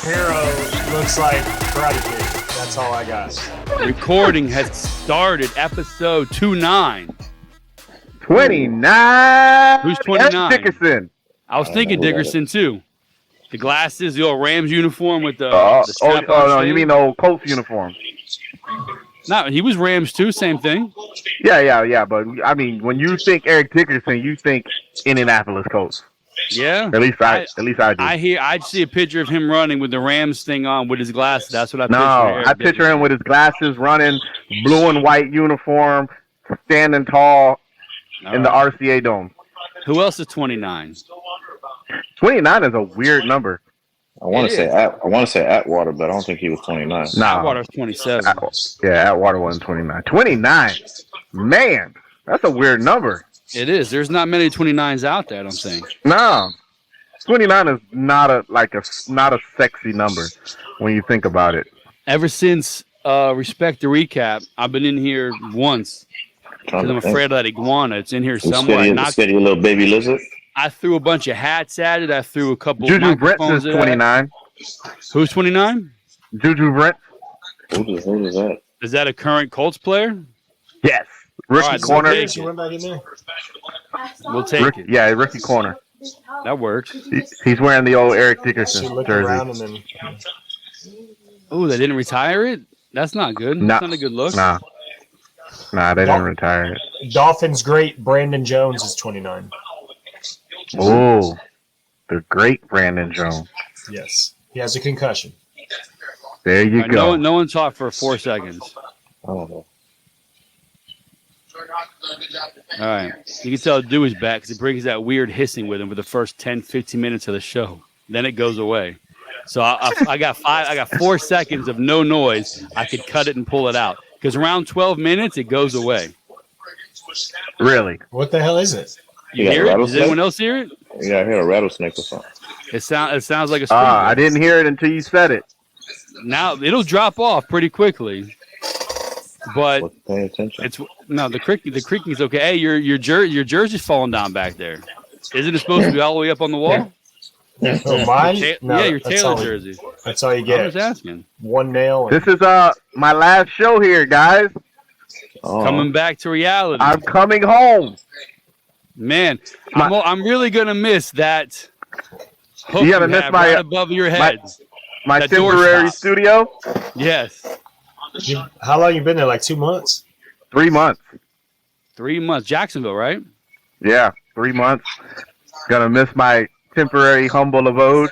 Hero looks like Karate Kid. That's all I got. Recording has started. Episode 29. 29. Who's 29? Dickerson. I was thinking Dickerson too. The glasses, the old Rams uniform with the strap oh no, you mean the old Colts uniform? No, he was Rams too. Same thing. Yeah. But I mean, when you think Eric Dickerson, you think Indianapolis Colts. Yeah. At least I do. I see a picture of him running with the Rams thing on with his glasses. That's what I picture. No, I picture him with his glasses, running, blue and white uniform, standing tall in the RCA Dome. Who else is 29? 29 is a weird number. I want to say Atwater, but I don't think he was 29. No, Atwater's 27. Atwater wasn't 29. 29, man, that's a weird number. It is. There's not many 29s out there, I don't think. No, 29 is not a sexy number when you think about it. Ever since Respect the Recap, I've been in here once because I'm afraid of that iguana. It's in here somewhere. Steady little baby lizard. I threw a bunch of hats at it. I threw a couple Juju Brent microphones is 29. Who's 29? Juju Brent. Who is that? Is that a current Colts player? Yes. Rookie corner. We'll take it. Yeah, rookie corner. That works. He's wearing the old Eric Dickerson jersey. Oh, they didn't retire it? That's not good. That's not a good look. Nah, they didn't retire it. Dolphins great Brandon Jones is 29. Oh, the great Brandon Jones. Yes. He has a concussion. There you go. No one talked for 4 seconds. Oh. All right. You can tell Dew is back because he brings that weird hissing with him for the first 10, 15 minutes of the show. Then it goes away. So I got 4 seconds of no noise. I could cut it and pull it out. Because around 12 minutes, it goes away. Really? What the hell is it? You hear it? Does anyone else hear it? Yeah, I hear a rattlesnake or something. It sounds like a I didn't hear it until you said it. Now, it'll drop off pretty quickly. But pay attention. The creaking is okay. Hey, your jersey's falling down back there. Isn't it supposed to be all the way up on the wall? Oh, mine? Your Taylor jersey. That's all you get. I was asking. One nail. This is my last show here, guys. Coming back to reality. I'm coming home. Man, I'm really gonna miss that. Hook You gotta miss right above your head. My temporary studio. Yes. How long you been there? Like 2 months? 3 months. 3 months. Jacksonville, right? Yeah, 3 months. Gonna miss my temporary humble abode.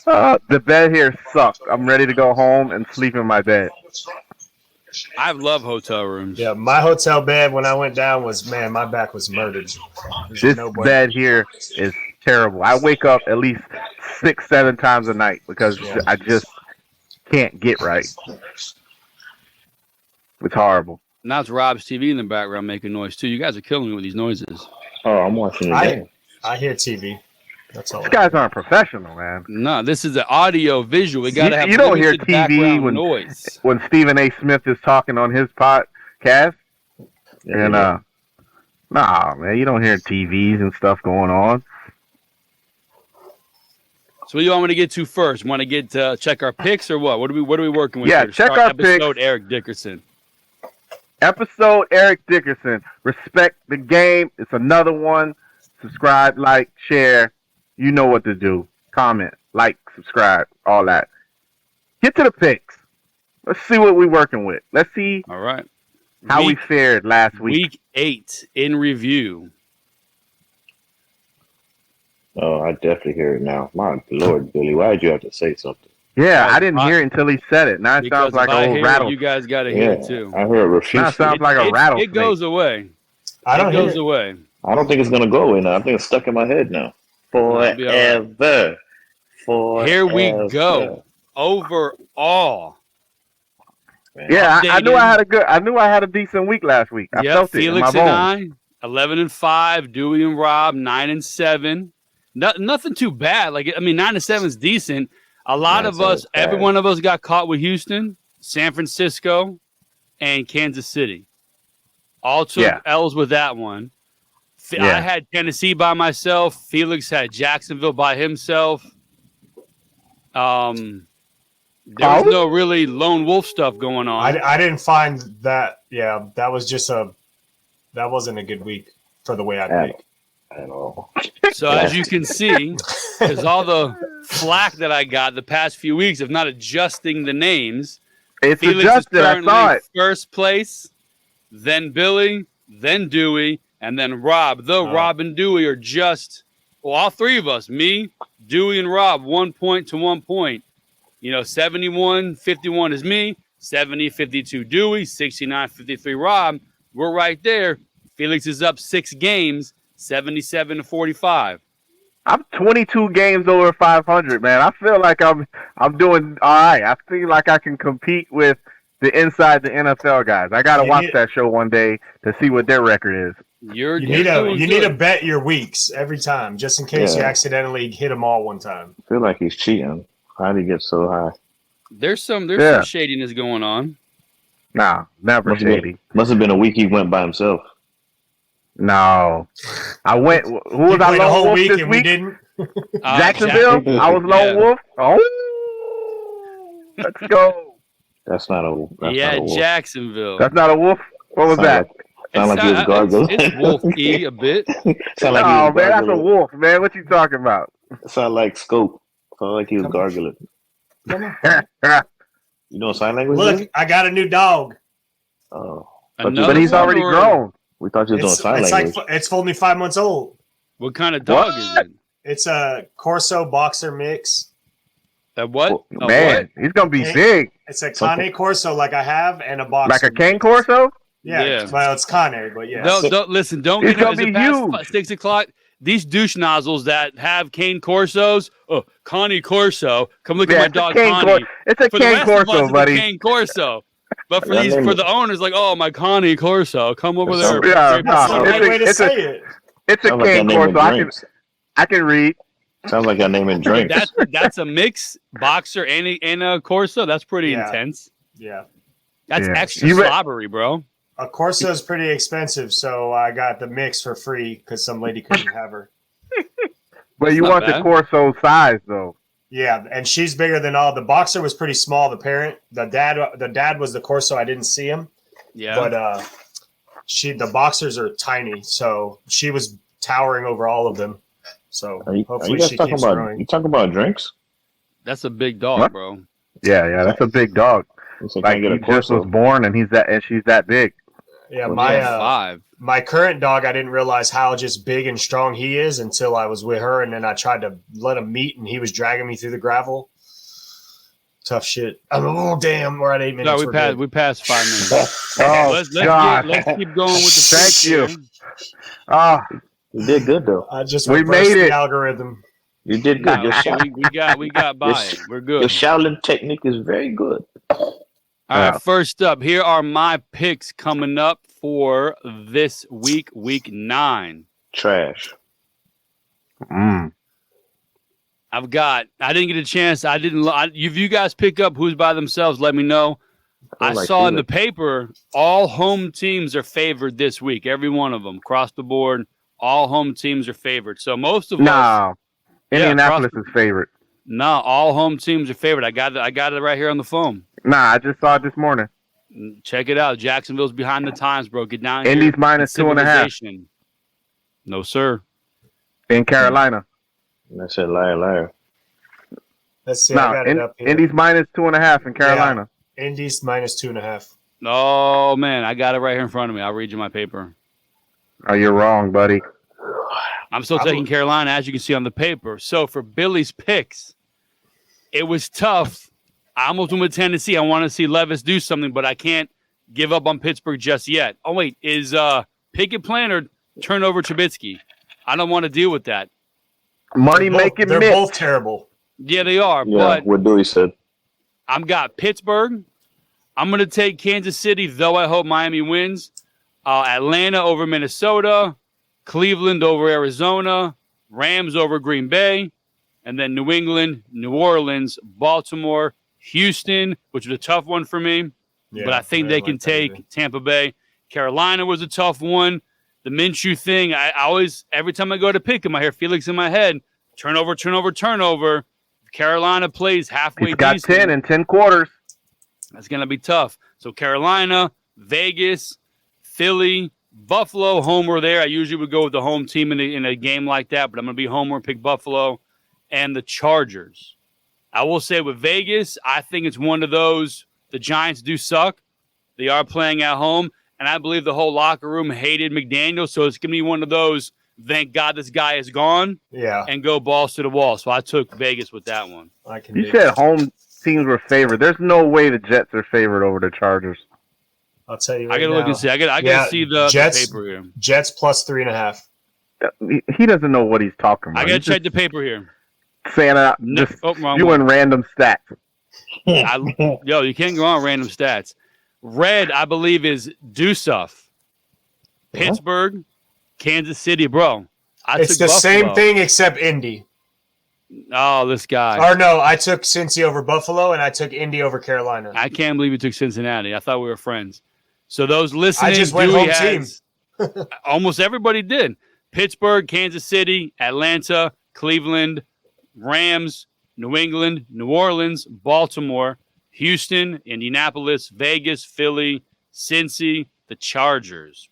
The bed here sucks. I'm ready to go home and sleep in my bed. I love hotel rooms. Yeah, my hotel bed when I went down was, man, my back was murdered. This bed here is terrible. I wake up at least 6-7 times a night because I just can't get right. It's horrible. Now it's Rob's TV in the background making noise too. You guys are killing me with these noises. Oh, I'm watching the game. I hear TV. That's all. These guys aren't professional, man. No, this is an audio visual. We gotta have. You don't hear TV when Stephen A. Smith is talking on his podcast. And nah, man, you don't hear TVs and stuff going on. So what do you want me to get to first? Want to get check our picks or what? What are we working with? Yeah, here? check our picks. Episode Eric Dickerson. Episode Eric Dickerson. Respect the game. It's another one. Subscribe, like, share. You know what to do. Comment, like, subscribe, all that. Get to the picks. Let's see what we're working with. Let's see how we fared last week. Week 8 in review. Oh, I definitely hear it now. My Lord, Billy, why did you have to say something? Yeah, I didn't hear it until he said it. Now it sounds like an old rattle. You guys got to hear it too. I heard refuse. Now it sounds like a rattle. It goes away. It goes away. I don't think it's gonna go away now. I think it's stuck in my head now. Forever. Here we go. Overall. Yeah, I knew I had a decent week last week. I felt it in my bones. 11-5. Dewey and Rob 9-7. Nothing too bad. 9-7 is decent. A lot of us, every one of us got caught with Houston, San Francisco, and Kansas City. All took L's with that one. Yeah. I had Tennessee by myself. Felix had Jacksonville by himself. There was no really lone wolf stuff going on. I didn't find that. Yeah, that wasn't a good week for the way I picked. At all. So as you can see, because all the flack that I got the past few weeks of not adjusting the names, It's Felix adjusted. is I currently saw it. first place, then Billy, then Dewey, and then Rob. Though Rob and Dewey are just, all three of us, me, Dewey, and Rob, 1 point to 1 point. 71-51 is me, 70-52 Dewey, 69-53 Rob. We're right there. Felix is up 6 games, 77-45. I'm 22 games over 500, man. I feel like I'm doing all right. I feel like I can compete with the inside the NFL guys. I gotta watch that show one day to see what their record is. You need to bet your weeks every time, just in case you accidentally hit them all one time. I feel like he's cheating. How did he get so high? There's some shadiness going on. Nah, never shady. Must have been a week he went by himself. No, I went. Who was I lone wolf this week? We didn't. Jacksonville. I was lone wolf. Oh, let's go. That's not a wolf. Jacksonville. That's not a wolf. What was that? Sound like he was gargling. It's wolf-y a bit. Sound like he was man, that's a wolf, man. What you talking about? Sound like Scope. Sound like he was gargling. You know sign language? Look, I got a new dog. Oh, but he's already grown. We thought you were doing sign language. It's only 5 months old. What kind of dog is it? It's a Corso Boxer mix. That what? Man, he's gonna be big. It's a Cane Corso like I have, and a Boxer. Like a Cane Corso? Yeah. Well, it's Cane, but yeah. Don't listen. Don't get past 6 o'clock. These douche nozzles that have Cane Corsos. Oh, Connie Corso. Come look at my dog Connie. It's a Cane Corso, buddy. Cane Corso. But for the owners, like, oh, my Connie Corso, come over there. It's a Cane Corso. I can read. Sounds like a name in drinks. That's a mix boxer and a Corso. That's pretty intense. Yeah. That's extra slobbery, bro. A Corso is pretty expensive, so I got the mix for free because some lady couldn't have her. But you want the Corso size, though. Yeah, and she's bigger than all. The Boxer was pretty small. The parent, the dad was the Corso. I didn't see him. Yeah, but the Boxers are tiny, so she was towering over all of them. So hopefully she keeps growing. You talking about drinks? That's a big dog, bro. Yeah, that's a big dog. Like he just was born, and she's that big. Yeah, my current dog, I didn't realize how just big and strong he is until I was with her, and then I tried to let him meet, and he was dragging me through the gravel. Tough shit. Damn, we're at 8 minutes. No, we passed 5 minutes. Let's keep going with the thank you. You did good though. I just we made it. The algorithm. You did good. We got by it. We're good. Your Shaolin technique is very good. All right, first up, here are my picks coming up for this week, week 9. Trash. I didn't get a chance. If you guys pick up who's by themselves, let me know. I saw in the paper, all home teams are favored this week. Every one of them, across the board, all home teams are favored. So most of us. Indianapolis is favored. No, all home teams are favored. I got it right here on the phone. Nah, I just saw it this morning. Check it out. Jacksonville's behind the times, bro. Get down Indy's here. Indy's minus 2.5. No, sir. In Carolina. I said liar. Let's see. I got it up here. Indy's minus 2.5 in Carolina. Yeah, Indy's minus 2.5. Oh, man. I got it right here in front of me. I'll read you my paper. Oh, you're wrong, buddy. I'm still taking Carolina, as you can see on the paper. So for Billy's picks, it was tough. I almost went with Tennessee. I want to see Levis do something, but I can't give up on Pittsburgh just yet. Oh, wait. Is Pickett playing or turn over Trubisky? I don't want to deal with that. They're both terrible. Yeah, they are. Yeah, but what Dewey said. I've got Pittsburgh. I'm going to take Kansas City, though I hope Miami wins. Atlanta over Minnesota. Cleveland over Arizona. Rams over Green Bay. And then New England, New Orleans, Baltimore, Houston, which was a tough one for me. Yeah, but I think they can take Tampa Bay. Carolina was a tough one. the Minshew thing, I always, every time I go to pick him, I hear Felix in my head, turnover. Carolina plays halfway He's got decent. 10 in 10 quarters. That's going to be tough. So Carolina, Vegas, Philly, Buffalo, homer there. I usually would go with the home team in a game like that, but I'm going to be homer and pick Buffalo. And the Chargers. I will say with Vegas, I think it's one of those, the Giants do suck. They are playing at home. And I believe the whole locker room hated McDaniel. So it's going to be one of those, thank God this guy is gone. Yeah. And go balls to the wall. So I took Vegas with that one. You said home teams were favored. There's no way the Jets are favored over the Chargers. I'll tell you right I got to look and see. I got to see the paper here. Jets plus 3.5. He doesn't know what he's talking about. I got to check the paper here. Saying just doing random stats. Yo, you can't go on random stats. Red, I believe, is Dusseff. Pittsburgh, Kansas City, bro. It's the same thing except Indy. Oh, this guy. Or no, I took Cincy over Buffalo, and I took Indy over Carolina. I can't believe you took Cincinnati. I thought we were friends. So those listening, I just went home team. Almost everybody did. Pittsburgh, Kansas City, Atlanta, Cleveland, Rams, New England, New Orleans, Baltimore, Houston, Indianapolis, Vegas, Philly, Cincy, the Chargers.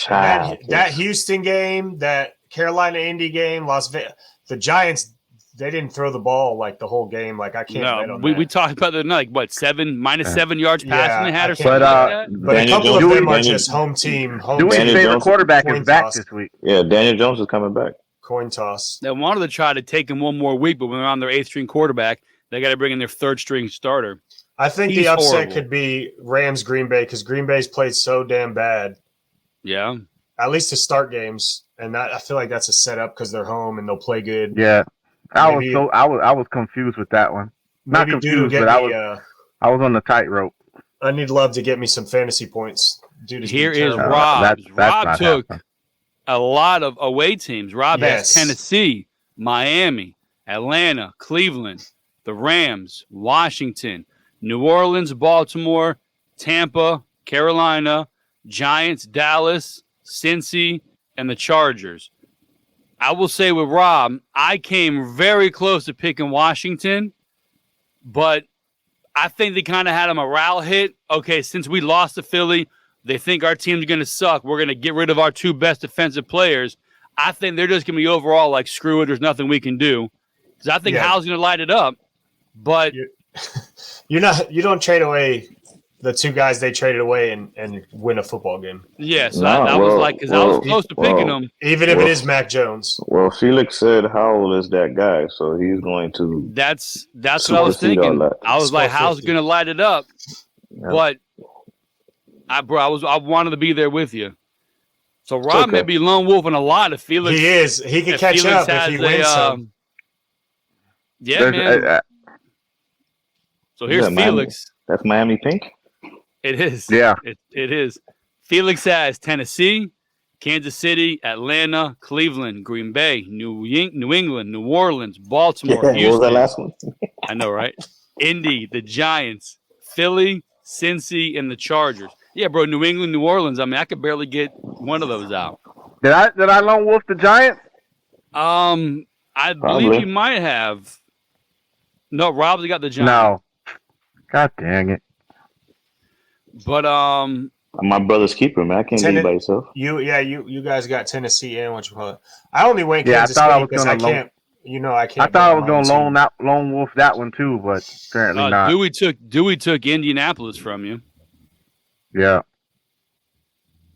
That Houston game, that Carolina Indy game, Las Vegas, the Giants, they didn't throw the ball like the whole game. Like I can't bet on that. We talked about the night, what, -7 yards passing they had or something like that? But a couple of them are just home team. Dewey's favorite quarterback is back this week. Yeah, Daniel Jones is coming back. Coin toss. They wanted to try to take him one more week, but when they're on their 8th string quarterback, they got to bring in their 3rd string starter. I think the upset could be Rams Green Bay because Green Bay's played so damn bad. Yeah. At least to start games, and I feel like that's a setup because they're home and they'll play good. Yeah, I was confused with that one. Not confused, but I was on the tightrope. I need Love to get me some fantasy points. Dude, here is Rob. Rob took a lot of away teams. Rob has Tennessee, Miami, Atlanta, Cleveland, the Rams, Washington, New Orleans, Baltimore, Tampa, Carolina, Giants, Dallas, Cincy, and the Chargers. I will say with Rob, I came very close to picking Washington, but I think they kind of had a morale hit. Okay, since we lost to Philly, they think our team's going to suck. We're going to get rid of our 2 best defensive players. I think they're just going to be overall like, screw it, there's nothing we can do. Because I think Hal's going to light it up. But you don't trade away the 2 guys they traded away and win a football game. Yeah, so I was like, because I was close to picking them. Even if it is Mac Jones. Well, Felix said Howell is that guy, so he's going to. That's what I was thinking. I was like, How's going to light it up? Yeah. But I wanted to be there with you. So Rob may be lone wolf in a lot of Felix. He is. He can catch Felix up if he wins some. Yeah, man. So here's Felix. That's Miami Pink? It is. Yeah. It is. Felix has Tennessee, Kansas City, Atlanta, Cleveland, Green Bay, New England, New Orleans, Baltimore, Houston. What was that last one? I know, right? Indy, the Giants, Philly, Cincy, and the Chargers. Yeah, bro, New England, New Orleans. I mean, I could barely get one of those out. Did I lone wolf the Giants? I believe you might have. No, Rob's got the Giants. No. God dang it. But my brother's keeper, man. I can't leave by yourself. You guys got Tennessee and what you call it. I only went Kansas City because I can't. I can't. I thought I was going to lone wolf that one too, but apparently not. Dewey took Indianapolis from you. Yeah.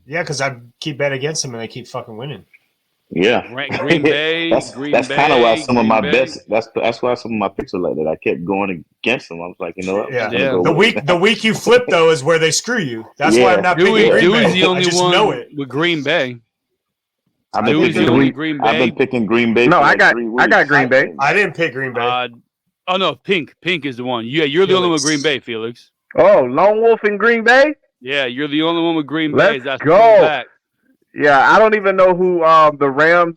Yeah, because I keep betting against them and they keep fucking winning. Yeah, Green Bay. That's kind of why some of my best. That's why some of my picks are like that. I kept going against them. I was like, you know what? Yeah. The week you flip though is where they screw you. That's why I'm not picking Green Bay. Dewey's the only one with Green Bay. I've been picking Green Bay. No, I got Green Bay. I didn't pick Green Bay. Oh no, Pink is the one. Yeah, you're the only one with Green Bay, Felix. Oh, lone wolf in Green Bay. Yeah, you're the only one with Green Bay. Let's go. Yeah, I don't even know who the Rams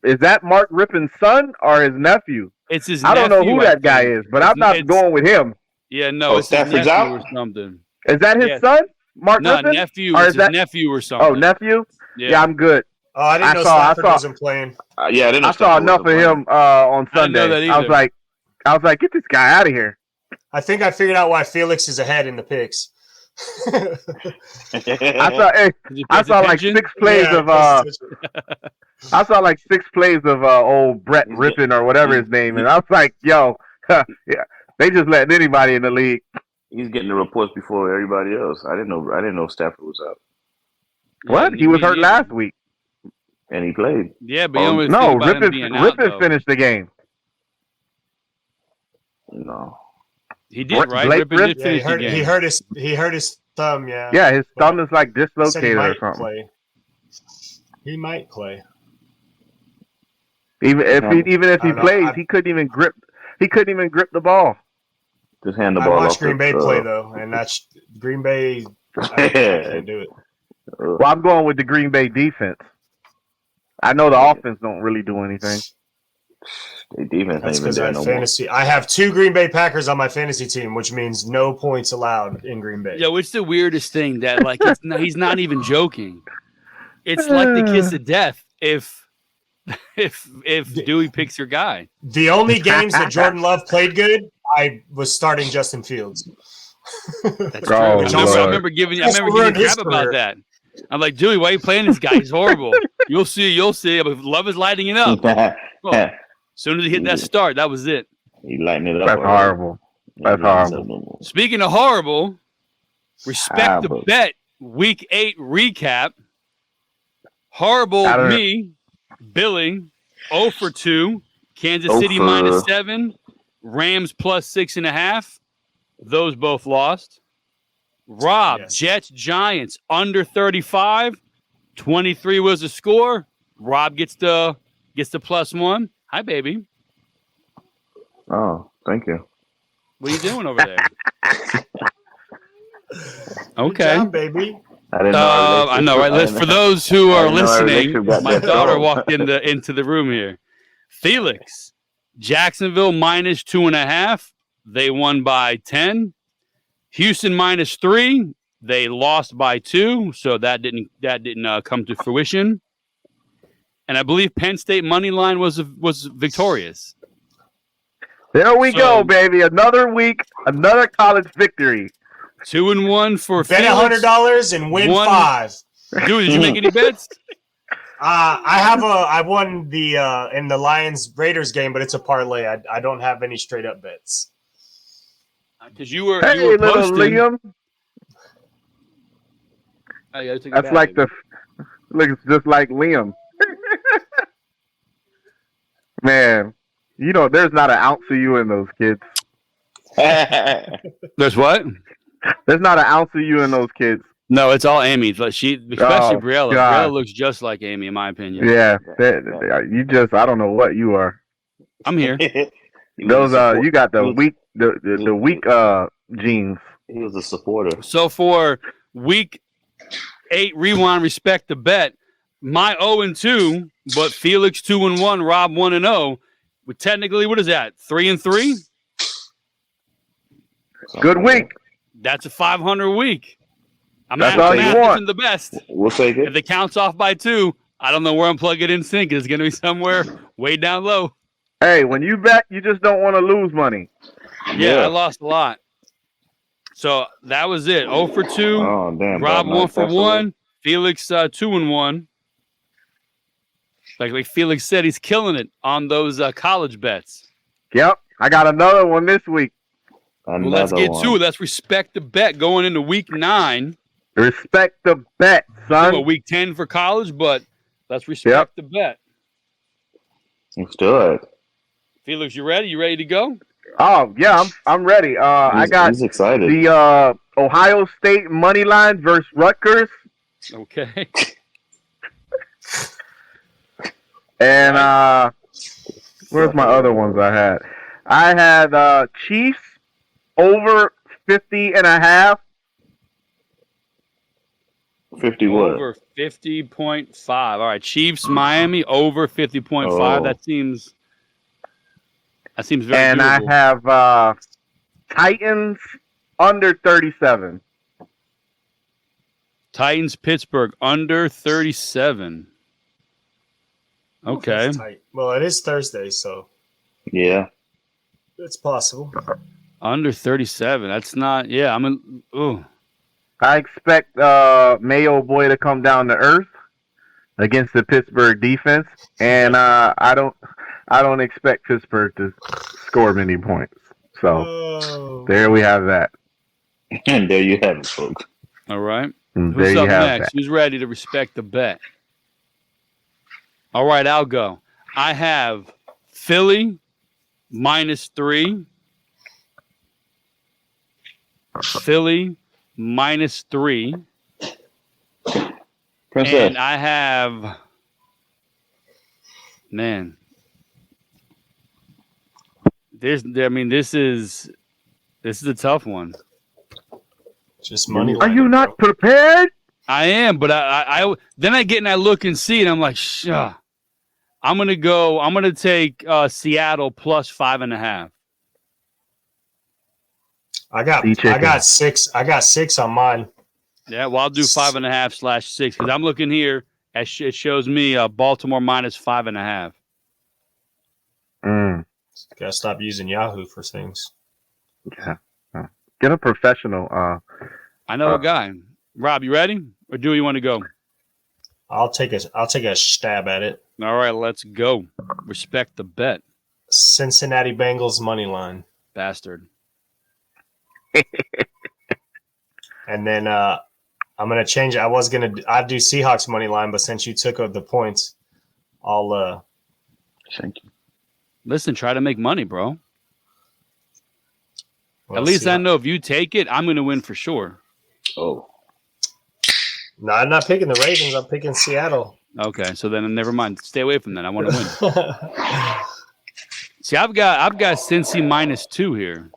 is that Mark Rippon's son or his nephew? It's his nephew. I don't know who that guy is, but I'm not going with him. Yeah, no, it's Stafford's his nephew out or something. Is that his son? Mark No, Rippon? nephew. Or It's is his that nephew or something. Oh, nephew? Yeah, I'm good. Oh, I didn't know I Stafford saw wasn't playing. Yeah, I didn't know I saw Stafford enough of wasn't him on I didn't know Sunday. that I was like, get this guy out of here. I think I figured out why Felix is ahead in the picks. I saw like 6 plays of I saw like 6 plays of old Brett Rippon or whatever his name is. I was like, yo, yeah, they just letting anybody in the league. He's getting the reports before everybody else. I didn't know Stafford was out. What? He was hurt last week. And he played. Yeah, but you don't really think No, about him being out, Rippon finished the game. No. He did, right? Blake Rippon did finish the game. He hurt his thumb, yeah. Yeah, his thumb is like He said dislocated or something. play. He might play. Even if he plays, he couldn't even grip the ball. Just hand the I ball off. watched Green Bay play though, and that's Green Bay. I can't do it. Well, I'm going with the Green Bay defense. I know the offense don't really do anything. The defense That's ain't because I even have there no fantasy. I have 2 Green Bay Packers on my fantasy team, which means no points allowed in Green Bay. Yo, it's the weirdest thing that like he's not even joking. It's like the kiss of death if Dewey picks your guy. The only games that Jordan Love played good, I was starting Justin Fields. That's true. I remember giving you crap about that. I'm like, Dewey, why are you playing this guy? He's horrible. You'll see. But Love is lighting it up. Well, as soon as he hit that start, that was it. He lighting it up. That's horrible. That's horrible. Speaking of horrible, respect the bet. Week 8 recap. Horrible me, Billy, 0 for 2. Kansas City -7. Rams +6.5. Those both lost. Rob, yes. Jets, Giants, under 35. 23 was the score. Rob gets the +1. Hi, baby. Oh, thank you. What are you doing over there? Okay. Good job, baby. I didn't know. I know, right? For those who are listening, my daughter walked into the room here. Felix, Jacksonville -2.5. They won by 10. Houston -3. They lost by 2, so that didn't come to fruition. And I believe Penn State money line was victorious. There we go, baby! Another week, another college victory. 2-1 for bet $100 and win 5. Dude, did you make any bets? I won the in the Lions Raiders game, but it's a parlay. I don't have any straight up bets. Because you were little posting. Liam. That's like looks just like Liam. Man, there's not an ounce of you in those kids. There's what? There's not an ounce of you in those kids. No, it's all Amy. Especially Briella. Briella looks just like Amy, in my opinion. Yeah, I don't know what you are. I'm here. Those you got the weak genes. He was a supporter. So for week 8 rewind, respect the bet. My 0-2, but Felix 2-1, Rob 1-0. But technically, what is that? 3-3. Good week. That's a 500 week. That's all you want. The best. We'll take it. If it counts off by 2, I don't know where I'm plugging in sync. It's going to be somewhere way down low. Hey, when you bet, you just don't want to lose money. Yeah, I lost a lot. So that was it. 0 for 2. Oh, damn. Rob 1 for 1. Felix 2-1. Like Felix said, he's killing it on those college bets. Yep. I got another one this week. Well, let's get to it. Let's respect the bet going into week 9. Respect the bet, son. Well, week 10 for college, but let's respect the bet. Let's do it. Felix, you ready? You ready to go? Oh, yeah, I'm ready. He's excited. The Ohio State money line versus Rutgers. Okay. And where's my other ones I had? I had Chiefs over 50.5. 50 what? Over 50.5. All right, Chiefs, Miami over 50.5. Oh. That seems very And doable. I have Titans under 37. Titans, Pittsburgh, under 37. Okay. That's tight. Well, it is Thursday, so Yeah. it's possible. Under 37. That's not. Yeah, ooh. I expect Mayo boy to come down to earth against the Pittsburgh defense, and I don't expect Pittsburgh to score many points. So there we have that. And there you have it, folks. All right. And Who's there up you have next? that. Who's ready to respect the bet? All right, I'll go. I have Philly -3. Philly -3. Princess. And I have, man, this is a tough one. Just money. Are you not prepared? I am, but I then I get and I look and see, and I'm like, I'm gonna take Seattle +5.5. I got 6. I got 6 on mine. Yeah, well, I'll do 5.5/6 because I'm looking here. It shows me Baltimore -5.5. Gotta stop using Yahoo for things. Yeah. Get a professional. I know a guy. Rob, you ready, or do you want to go? I'll take a stab at it. All right, let's go. Respect the bet, Cincinnati Bengals money line, bastard. and then I'm gonna change it. I'd do Seahawks money line, but since you took the points, I'll. Thank you. Listen, try to make money, bro. Well, At least I know if you take it, I'm gonna win for sure. Oh. No, I'm not picking the Ravens. I'm picking Seattle. Okay, so then never mind. Stay away from that. I want to win. See, I've got Cincy -2 here.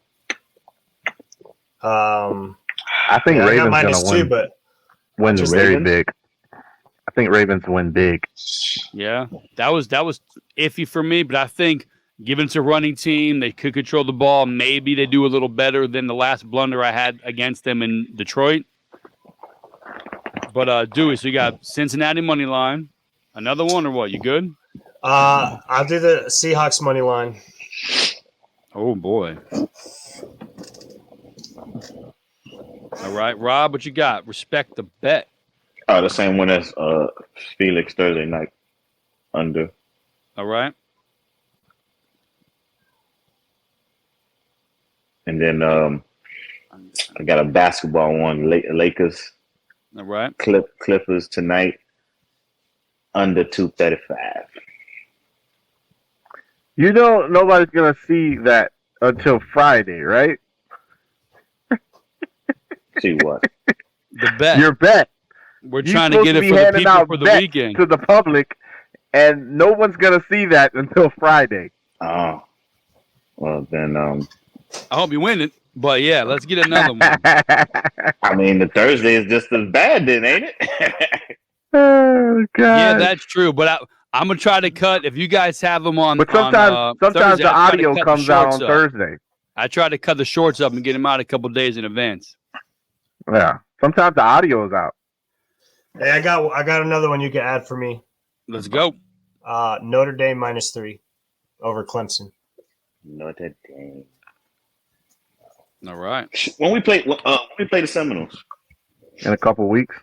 I think Ravens gonna win. But win very big. I think Ravens win big. Yeah, that was iffy for me, but I think given it's a running team, they could control the ball. Maybe they do a little better than the last blunder I had against them in Detroit. But Dewey, so you got Cincinnati money line. Another one or what? You good? I'll do the Seahawks money line. Oh boy. All right, Rob, what you got? Respect the bet. The same one as Felix Thursday night under. All right. And then I got a basketball one, Lakers. All right. Clippers tonight under 235. You know nobody's gonna see that until Friday, right? See what? The bet. Your bet. We're trying to get it for the people for the weekend. To the public, and no one's gonna see that until Friday. Oh. Well then I hope you win it. But yeah, let's get another one. I mean the Thursday is just as bad then, ain't it? Oh God. Yeah, that's true. But I'm gonna try to cut if you guys have them on. But sometimes Thursday, the audio comes out on Thursday. I try to cut the shorts up and get them out a couple days in advance. Yeah. Sometimes the audio is out. Hey, I got another one you can add for me. Let's go. Notre Dame -3 over Clemson. Notre Dame. All right. When we play the Seminoles In a couple weeks.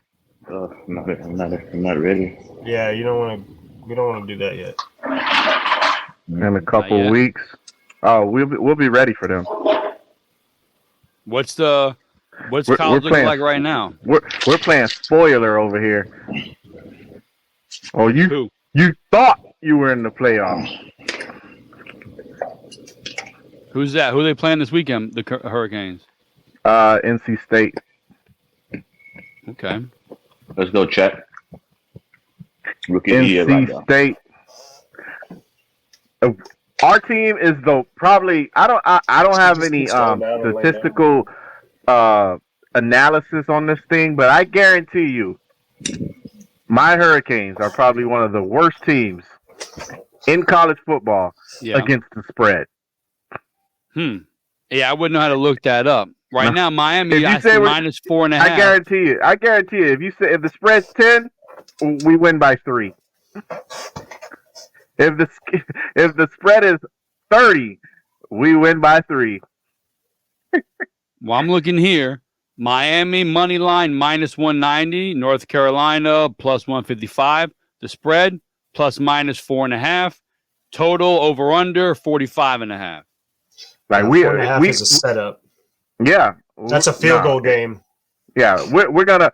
I'm not ready. Yeah, we don't want to do that yet. In a couple weeks. Oh, we'll be ready for them. What's college looking like right now? We're playing spoiler over here. Oh, you thought you were in the playoffs. Who's that? Who are they playing this weekend? The Hurricanes. NC State. Okay. Let's go check. Rookie of the year right now. NC State. Our team is probably I don't have any statistical analysis on this thing, but I guarantee you my Hurricanes are probably one of the worst teams in college football against the spread. Yeah, I wouldn't know how to look that up. Right now, Miami, I see minus 4.5. I guarantee you. If the spread's 10, we win by 3. If the spread is 30, we win by 3. Well, I'm looking here. Miami money line minus 190. North Carolina plus 155. The spread plus minus 4.5. Total over under 45.5. Like 4.5 is a setup. Yeah, that's a field goal game. Yeah, we're gonna.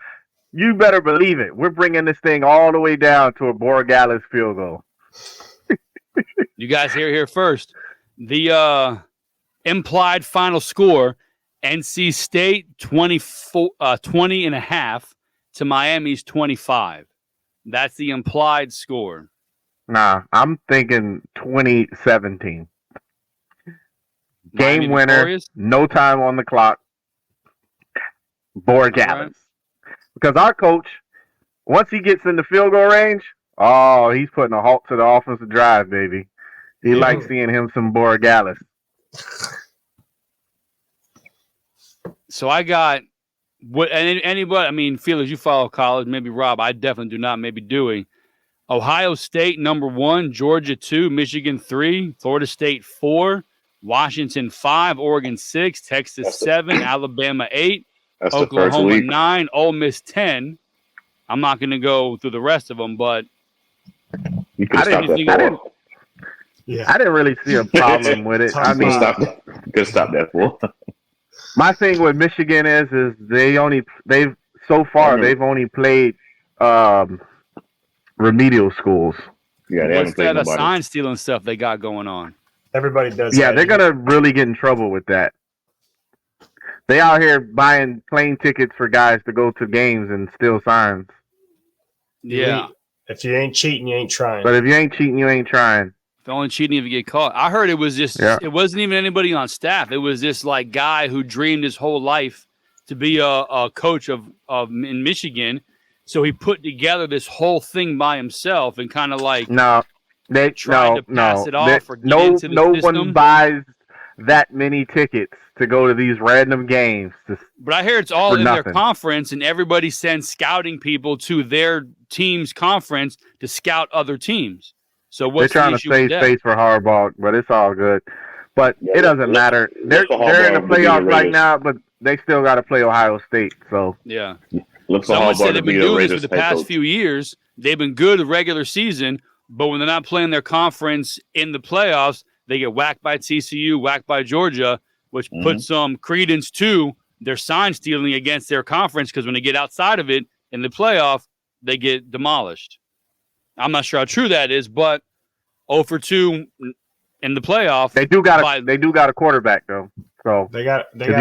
You better believe it. We're bringing this thing all the way down to a Borregales field goal. You guys hear here first. The implied final score: NC State 20.5 to Miami's 25. That's the implied score. Nah, I'm thinking 2017. Miami Game winner, victorious? No time on the clock. Borregales. Right. Because our coach, once he gets in the field goal range, he's putting a halt to the offensive drive, baby. He likes seeing him some Borregales. So I got anybody. I mean, Felix, you follow college. Maybe Rob. I definitely do not. Maybe Dewey. Ohio State number 1, Georgia 2, Michigan 3, Florida State 4, Washington 5, Oregon 6, Texas 7, Alabama 8, Oklahoma 9, Ole Miss 10. I'm not going to go through the rest of them, but I didn't really see a problem with it. I mean, could stop that for. My thing with Michigan is they've only played remedial schools. Yeah, they what's that sign stealing stuff they got going on? Everybody does. Yeah, they're gonna really get in trouble with that. They out here buying plane tickets for guys to go to games and steal signs. Yeah. If you ain't cheating, you ain't trying. But if you ain't cheating, you ain't trying. The only cheating if you get caught. I heard it was just it wasn't even anybody on staff. It was this like guy who dreamed his whole life to be a coach of in Michigan. So he put together this whole thing by himself and kind of like tried to pass it off or get into the system. No one buys that many tickets to go to these random games. But I hear it's all in their conference, and everybody sends scouting people to their team's conference to scout other teams. So what's they're trying to save space for Harbaugh, but it's all good. But it doesn't matter. They're in the playoffs right now, but they still got to play Ohio State. So yeah. Someone said they've been doing this for the past few years. They've been good the regular season, but when they're not playing their conference in the playoffs, they get whacked by TCU, whacked by Georgia, which puts some credence to their sign stealing against their conference because when they get outside of it in the playoff, they get demolished. I'm not sure how true that is, but 0 for 2 in the playoff. They do got a quarterback though. So if you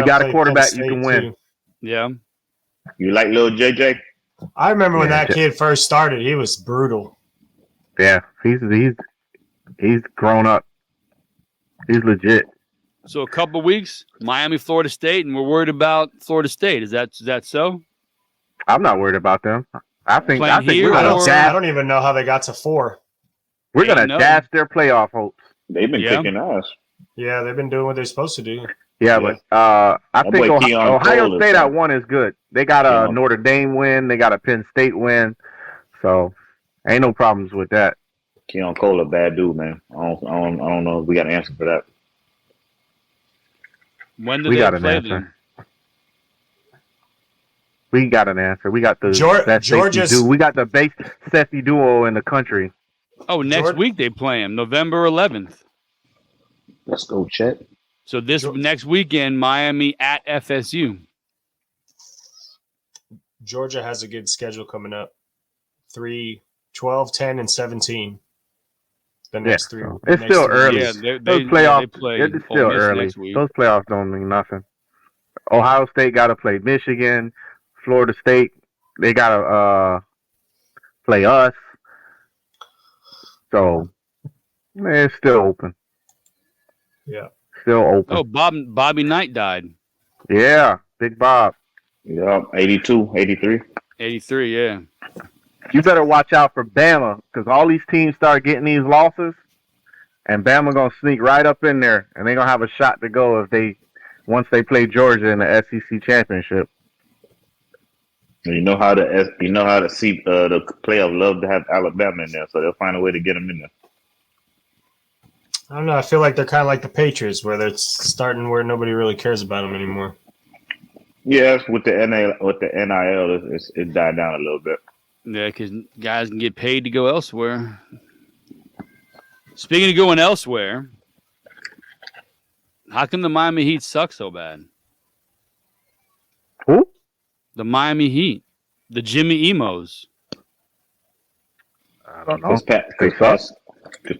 got a quarterback, you can win. Too. Yeah. You like little JJ? I remember when that kid first started, he was brutal. Yeah, he's grown up. He's legit. So a couple of weeks, Miami, Florida State, and we're worried about Florida State. Is that so? I'm not worried about them. I think I don't even know how they got to 4. We're gonna dash their playoff hopes. They've been kicking ass. Yeah, they've been doing what they're supposed to do. Yeah, but I think Ohio State at 1 is good. They got a Notre Dame win. They got a Penn State win. So ain't no problems with that. Keon Cole a bad dude, man. I don't know if we got an answer for that. When do we got an answer? Them? We got an answer. We got the Georgia's. We got the best safety duo in the country. Oh, next week they play him, November 11th. Let's go, Chet. So this next weekend, Miami at FSU. Georgia has a good schedule coming up. 12, 10, and 17. The next 3. It's still early. Yeah, those playoffs. It's still early. Those playoffs don't mean nothing. Ohio State got to play Michigan. Florida State, they got to play us. So it's still open. Yeah. Still open. Oh, Bobby Knight died. Yeah, Big Bob. Yeah, 82, 83. 83, yeah. You better watch out for Bama because all these teams start getting these losses, and Bama going to sneak right up in there, and they're going to have a shot to go if they once they play Georgia in the SEC championship. You know how to see the playoff love to have Alabama in there, so they'll find a way to get them in there. I don't know. I feel like they're kind of like the Patriots, where they're starting where nobody really cares about them anymore. Yeah, with the NIL, it died down a little bit. Yeah, because guys can get paid to go elsewhere. Speaking of going elsewhere, how come the Miami Heat suck so bad? Who? The Miami Heat. The Jimmy Emos. I don't know. Because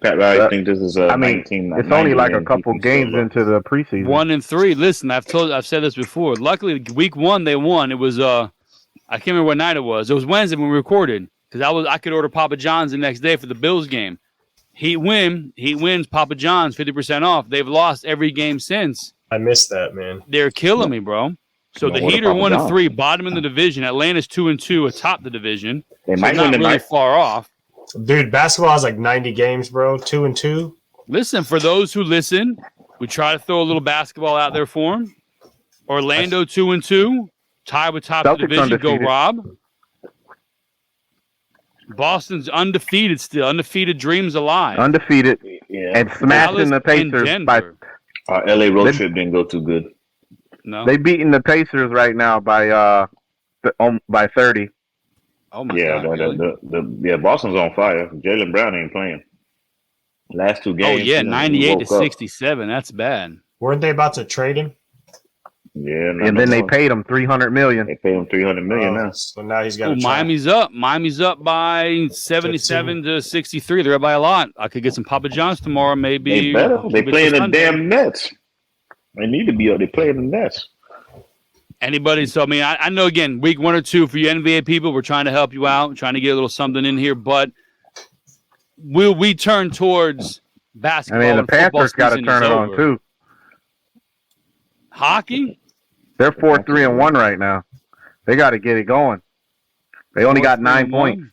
Pat Riley thinks this is a 19. It's only like a couple games into the preseason. 1-3. Listen, I've said this before. Luckily, week 1 they won. It was I can't remember what night it was. It was Wednesday when we recorded because I could order Papa John's the next day for the Bills game. Heat wins. Papa John's 50% off. They've lost every game since. I missed that, man. They're killing me, bro. So the Heat are 1-3, bottom in the division. Atlanta's 2-2, atop the division. They might not really far off. Dude, basketball has like 90 games, bro. 2-2. Listen, for those who listen, we try to throw a little basketball out there for them. Orlando 2-2, tied with top of the division. Undefeated. Go Rob. Boston's undefeated still. Undefeated dreams alive. Undefeated. Yeah. And smashing the Pacers by LA road trip didn't go too good. No. They beating the Pacers right now by 30. Oh my God. Boston's on fire. Jaylen Brown ain't playing. Last 2 games. Oh yeah, 98-67. That's bad. Weren't they about to trade him? Yeah, and then they paid him $300 million. They paid him $300 million now. So now he's got. Miami's up. Miami's up by 77-63. They're up by a lot. I could get some Papa John's tomorrow, maybe. They better. They playing the damn Nets. They need to be up. They playing the Nets. Anybody? So I mean, I know again, week 1 or 2 for you NBA people, we're trying to help you out, trying to get a little something in here. But will we turn towards basketball? I mean, the Panthers got to turn it on too. Hockey? They're 4-3-1 right now. They got to get it going. They only got 9 points.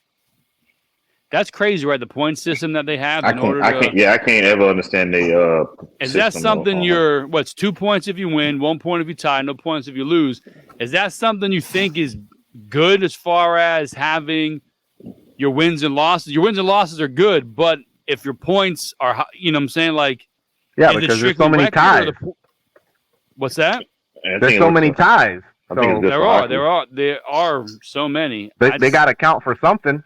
That's crazy, right? The point system that they have. I can't ever understand the. Is that something what's 2 points if you win, 1 point if you tie, no points if you lose? Is that something you think is good as far as having your wins and losses? Your wins and losses are good, but if your points are, you know what I'm saying? Like, yeah, because there's so many ties. What's that? There's so many ties. So there are so many. They got to count for something.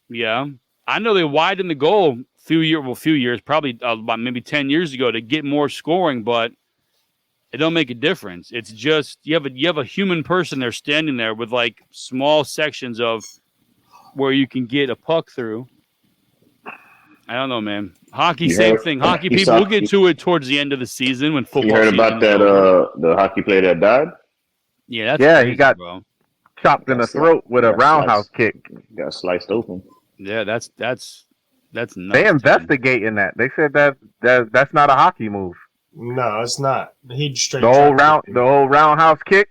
Yeah. I know they widened the goal a few years, probably about maybe 10 years ago to get more scoring, but it don't make a difference. It's just you have a human person there standing there with like small sections of where you can get a puck through. I don't know, man. Hockey, same thing. Hockey people, we'll get to it towards the end of the season when football. You heard about that? The hockey player that died. Yeah, that's crazy, he got chopped in the throat with a roundhouse kick. Got sliced open. Yeah, that's nuts. They investigating that. They said that's not a hockey move. No, it's not. He straight the whole roundhouse kick.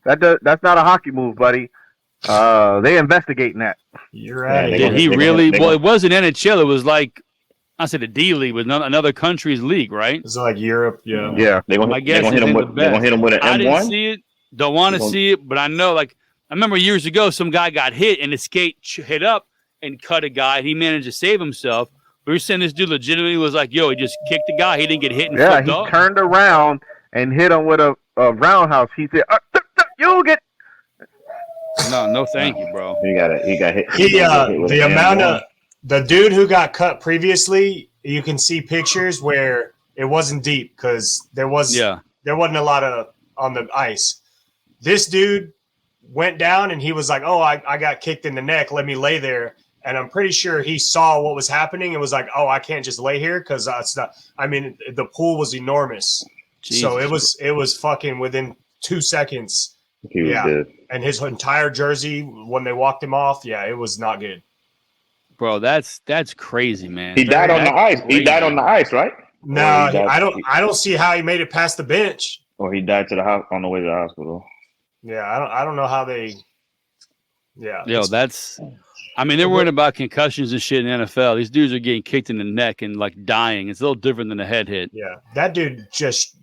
That's not a hockey move, buddy. They investigating that. You're right. Did he really? Well, it wasn't NHL. It was like I said, a D league with another country's league, right? It's like Europe. Yeah. Yeah. They're gonna hit him with an M1. I didn't see it. Don't want to see it, but I know. Like I remember years ago, some guy got hit and his skate hit up and cut a guy. He managed to save himself. We were saying this dude legitimately was like, yo, he just kicked the guy. He didn't get hit and flipped up. He turned around and hit him with a roundhouse. He said, "You get." No, thank you, bro. He got hit. The amount of the dude who got cut previously, you can see pictures where it wasn't deep because there wasn't a lot of on the ice. This dude went down and he was like, "Oh, I got kicked in the neck. Let me lay there." And I'm pretty sure he saw what was happening and was like, "Oh, I can't just lay here because it's not." I mean, the pool was enormous, so it was fucking within 2 seconds. He was dead. And his entire jersey when they walked him off, it was not good. Bro, that's crazy, man. He died on the ice. Crazy. He died on the ice, right? No, I don't see how he made it past the bench. Or he died to the house on the way to the hospital. Yeah, I don't know how they. Yeah. Yo, they're worried about concussions and shit in the NFL. These dudes are getting kicked in the neck and like dying. It's a little different than a head hit. Yeah. That dude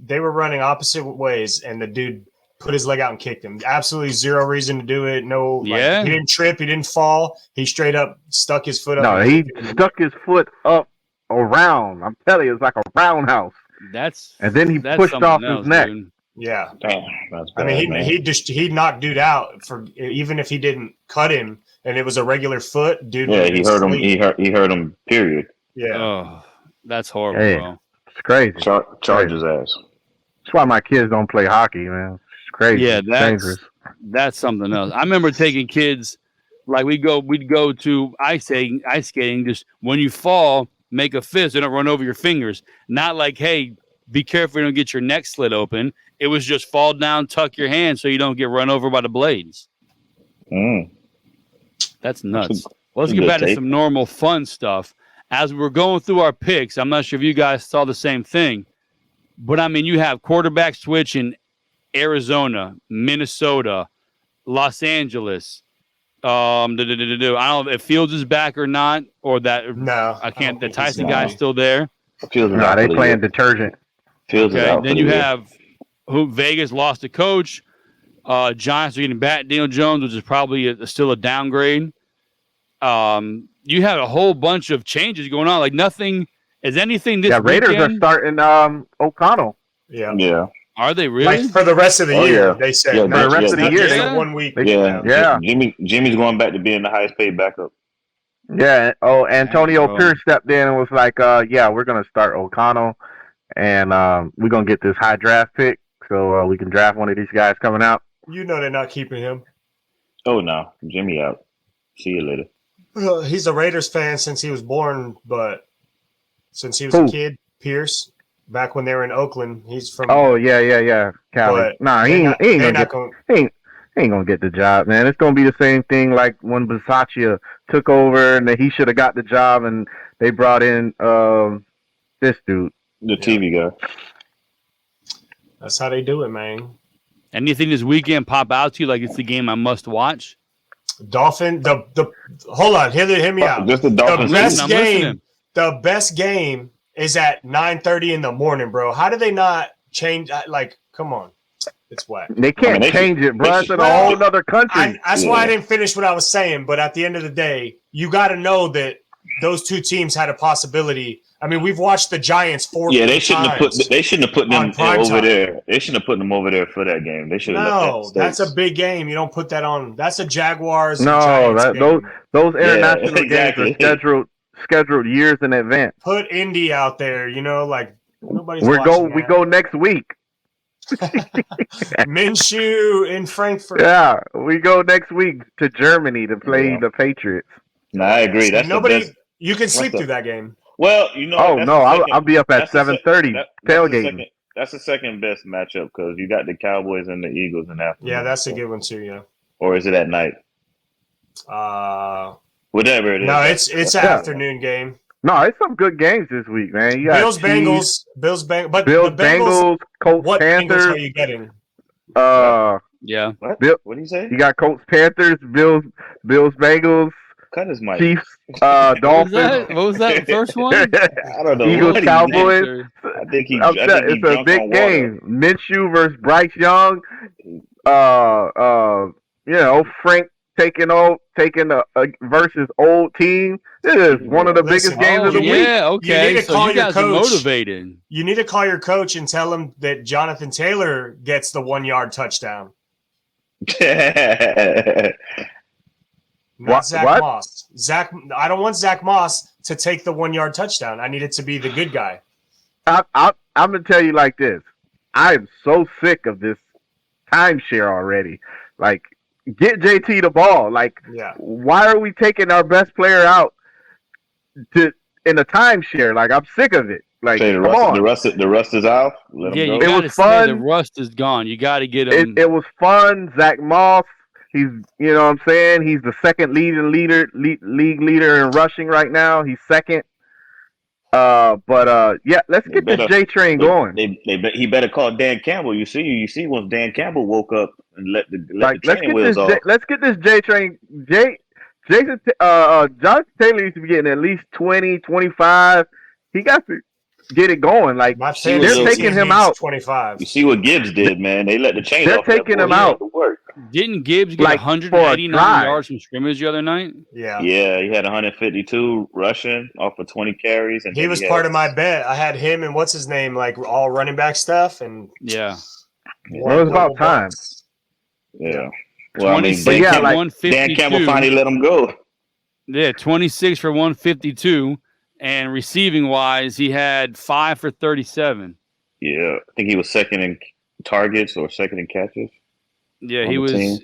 they were running opposite ways, and the dude put his leg out and kicked him. Absolutely zero reason to do it. No, he didn't trip. He didn't fall. He straight up stuck his foot up. No, he stuck his foot up around. I'm telling you, it's like a roundhouse. And then he pushed off his neck. Dude. Yeah. Damn, that's bad, he knocked dude out for even if he didn't cut him and it was a regular foot, dude. Yeah, he hurt him. He hurt him. Period. Yeah. Oh, that's horrible, bro. It's crazy. Charge his ass. That's why my kids don't play hockey, man. It's crazy. Yeah, dangerous. That's something else. I remember taking kids, like we'd go to ice skating. Just when you fall, make a fist. They don't run over your fingers. Not like, hey, be careful you don't get your neck slit open. It was just fall down, tuck your hand so you don't get run over by the blades. That's nuts. Well, let's get back to some normal fun stuff. As we're going through our picks, I'm not sure if you guys saw the same thing, but I mean, you have quarterback switch in Arizona, Minnesota, Los Angeles. I don't know if Fields is back or not, or that. No, I can't. The Tyson guy's still there. No, they playing detergent. Fields is out. Then you have Vegas lost a coach. Giants are getting back Daniel Jones, which is probably still a downgrade. You had a whole bunch of changes going on. Like nothing is anything this Raiders weekend? are starting O'Connell. Yeah. Are they really? Like for the rest of the year, they said. For the rest of the year, they 1 week. Yeah. Jimmy's going back to being the highest paid backup. Yeah. Oh, Antonio Pierce stepped in and was like, we're gonna start O'Connell, and we're gonna get this high draft pick, so we can draft one of these guys coming out. You know they're not keeping him. Oh no, Jimmy out. See you later. He's a Raiders fan since he was born, but since he was a kid, Pierce, back when they were in Oakland, he's from. Oh yeah, Cali. Nah, he ain't gonna get the job, man. It's gonna be the same thing like when Bisaccia took over, and he should have got the job, and they brought in this dude, the TV guy. That's how they do it, man. Anything this weekend pop out to you like it's the game I must watch? Dolphin. Hold on, hear me out. Just the Dolphins. The best game is at 9:30 in the morning, bro. How do they not change? Like, come on, it's whack. They can't change it, bro. It's in a whole other country. That's why I didn't finish what I was saying. But at the end of the day, you got to know that those two teams had a possibility. I mean, we've watched the Giants 4 they shouldn't have put them over there. They shouldn't have put them over there for that game. They should have. No, that's a big game. You don't put that on. That's a Jaguars. No, those international games are scheduled years in advance. Put Indy out there. Like nobody's. We go next week. Minshew in Frankfurt. Yeah, we go next week to Germany to play the Patriots. No, I agree. That's nobody. You can sleep through that game. Well, I'll be up at 7:30 tailgating. That's the second best matchup because you got the Cowboys and the Eagles in afternoon. Yeah, that's a good one too. Yeah. Or is it at night? Whatever it is. No, it's an afternoon game. No, it's some good games this week, man. You got Bills, Bengals, Colts, what Panthers. Bengals are you getting? Yeah. What do you say? You got Colts, Panthers, Bills, Bengals. Cut his mic. Chiefs, Dolphins. What was that first one? I don't know. Eagles, Cowboys. I think it's a big game. Minshew versus Bryce Young. Frank taking versus old team. This is one of the biggest games of the week. Yeah, okay. You need to call you guys are motivated. You need to call your coach and tell him that Jonathan Taylor gets the 1-yard touchdown. Not Zach Moss. I don't want Zach Moss to take the 1-yard touchdown. I need it to be the good guy. I'm gonna tell you like this. I am so sick of this timeshare already. Like, get JT the ball. Like, why are we taking our best player out in a timeshare? Like, I'm sick of it. Like, the rust is out. You gotta it was fun. The rust is gone. You got to get him. It was fun. Zach Moss. He's, you know what I'm saying? He's the second league leader in rushing right now. He's second. Let's get this J train going. He better call Dan Campbell. You see once Dan Campbell woke up and let the let's train get wheels off. let's get this J train. Josh Taylor used to be getting at least 20, 25. He got to get it going. Like they're taking him out. 25. You see what Gibbs did, man? They let the chains They're off. Taking him out. Work. Didn't Gibbs get 189 yards from scrimmage the other night? Yeah. Yeah, he had 152 rushing off of 20 carries, and he was part of my bet. I had him and what's his name, like all running back stuff, and yeah. Well, it was about time. Yeah. Well, I mean, Dan Campbell finally let him go. Yeah, 26 for 152, and receiving wise, he had 5 for 37. Yeah, I think he was second in targets or second in catches. Yeah, he was. Team.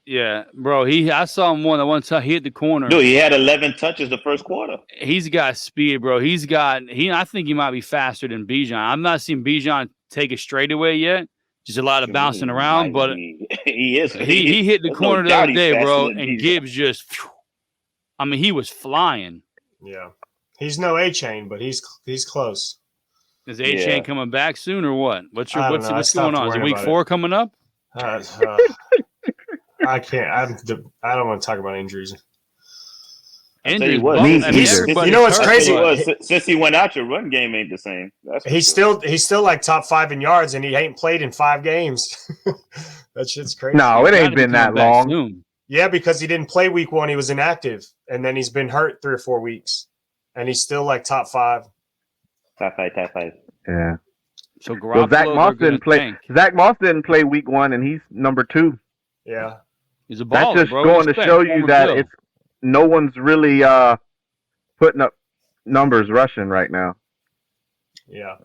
Yeah, bro. I saw him one time. He hit the corner. Dude, he had 11 touches the first quarter. He's got speed, bro. I think he might be faster than Bijan. I'm not seeing Bijan take a straightaway yet. Just a lot of bouncing around, but he is. He hit the corner the other day, bro, and Gibbs just. I mean, he was flying. Yeah, he's no A-Chain, but he's close. Is A-Chain coming back soon or what? What's going on? Is week 4 coming up? I can't. I don't want to talk about injuries. Injuries. You know what's crazy? Since he went out, your run game ain't the same. He's still like top 5 in yards, and he ain't played in 5 games. That shit's crazy. No, it ain't been that long. Soon. Yeah, because he didn't play week 1. He was inactive, and then he's been hurt 3 or 4 weeks, and he's still like top 5. Top 5. Yeah. So Zach Moss didn't play. Zach Moss didn't play week 1, and he's number 2. Yeah, he's a baller. That's just going to show you that no one's really putting up numbers rushing right now. Yeah.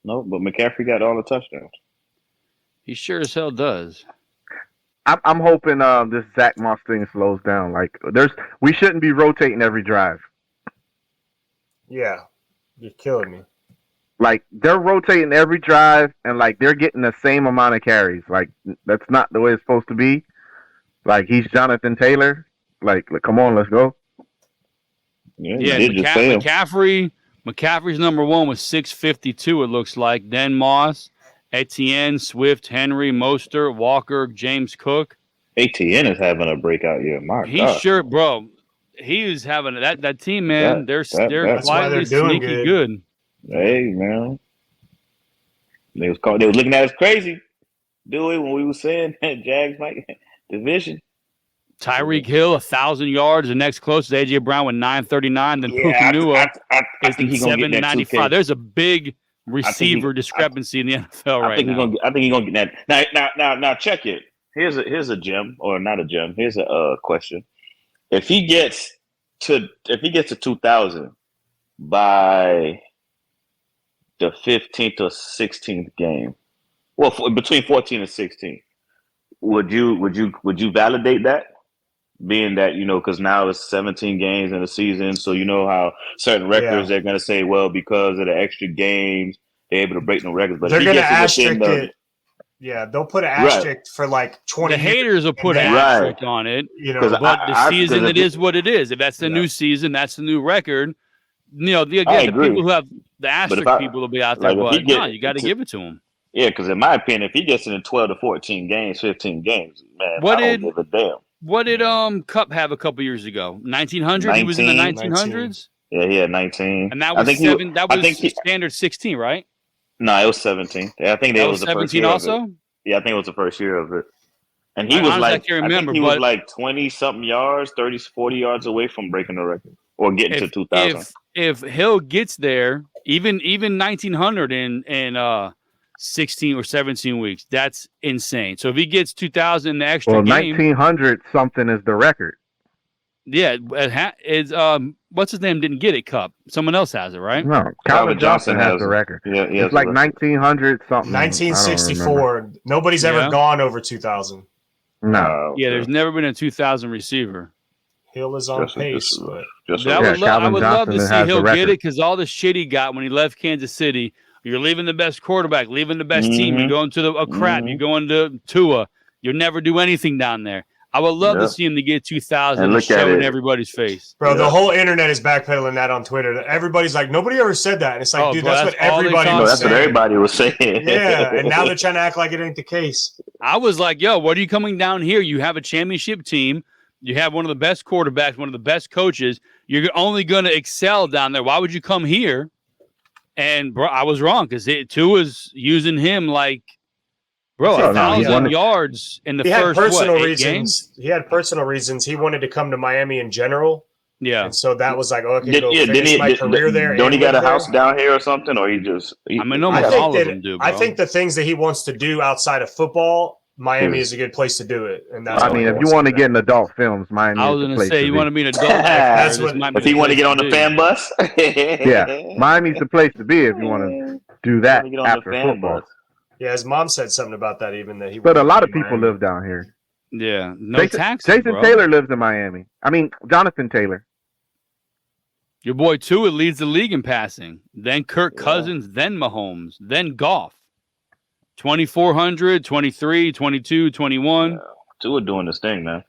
No, but McCaffrey got all the touchdowns. He sure as hell does. I'm hoping this Zach Moss thing slows down. Like we shouldn't be rotating every drive. Yeah, you're killing me. Like they're rotating every drive, and like they're getting the same amount of carries. Like that's not the way it's supposed to be. Like he's Jonathan Taylor. Like come on, let's go. Yeah, McCaffrey's number 1 was 652. It looks like. Then Moss, Etienne, Swift, Henry, Mostert, Walker, James Cook. Etienne is having a breakout year. He's sure, bro. He is having that team, man. They're slightly sneaky good. Hey, man. They was looking at us crazy, Dewey, when we were saying that Jags might division. Tyreek Hill, 1,000 yards. The next closest, A.J. Brown with 939. Then Puka is 795. There's a big receiver discrepancy in the NFL right now. I think he's gonna get that. Now check it. Here's a gem, or not a gem. Here's a question. If he gets to 2,000 by the 15th or 16th game, well, between 14 and 16, would you validate that? Being that, because now it's 17 games in the season, so you know how certain records they're going to say, well, because of the extra games, they're able to break no records. But they're going to asterisk it. Yeah, they'll put an asterisk for like 20 The haters will put an asterisk on it, but the season, it is what it is. If that's the new season, that's the new record. The people who have the asterisk people will be out there, but you got to give it to them. Yeah, because in my opinion, if he gets in 12 to 14 games, 15 games, man, I don't give a damn. What did Cup have a couple years ago? 1900? He was in the 1900s? Yeah, he had 19. And that was standard 16, right? No, it was 17. Yeah, I think that was the first year also? Yeah, I think it was the first year of it. And he was like, I think he was like 20-something yards, 30, 40 yards away from breaking the record or getting to 2,000. If Hill gets there, even 1900 in 16 or 17 weeks, that's insane. So if he gets 2,000 in the extra game, 1900 something is the record. Yeah, what's his name didn't get it, Cup. Someone else has it, right? No, Calvin Johnson has the record. Yeah, it's like 1900 something. 1964. Nobody's ever gone over 2,000. No. Yeah, there's never been a 2,000 receiver. Hill is on pace, but I would love to see Hill get it because all the shit he got when he left Kansas City. You're leaving the best quarterback, leaving the best team. You're going to a crap. You're going to Tua. You'll never do anything down there. I would love to see him to get 2,000 and show in everybody's face. Bro, the whole internet is backpedaling that on Twitter. Everybody's like, nobody ever said that. And it's like, dude, that's what everybody was saying. That's what everybody was saying. Yeah, and now they're trying to act like it ain't the case. I was like, yo, what are you coming down here? You have a championship team. You have one of the best quarterbacks, one of the best coaches. You're only going to excel down there. Why would you come here? And, bro, I was wrong because Tua's using him like, bro, 1,000 yards in the first, games? He had personal reasons. He wanted to come to Miami in general. Yeah. And so that was like, oh, I can go finish my career there. Don't he got a house down here or something? Or he just... all of them do, bro. I think the things that he wants to do outside of football, Miami is a good place to do it. And that's if you want to get in adult films, Miami I was going to say, you want to be an adult that's what, if you want to get on the fan bus? Yeah. Miami's the place to be if you want to do that after football. Yeah, his mom said something about that even that he. But a lot of people live down here. Yeah, no taxes. Jason Taylor lives in Miami. I mean, Jonathan Taylor. Your boy Tua leads the league in passing. Then Kirk Cousins, then Mahomes, then Goff. 2,400, 23, 22, 21. Yeah. Tua doing this thing, man.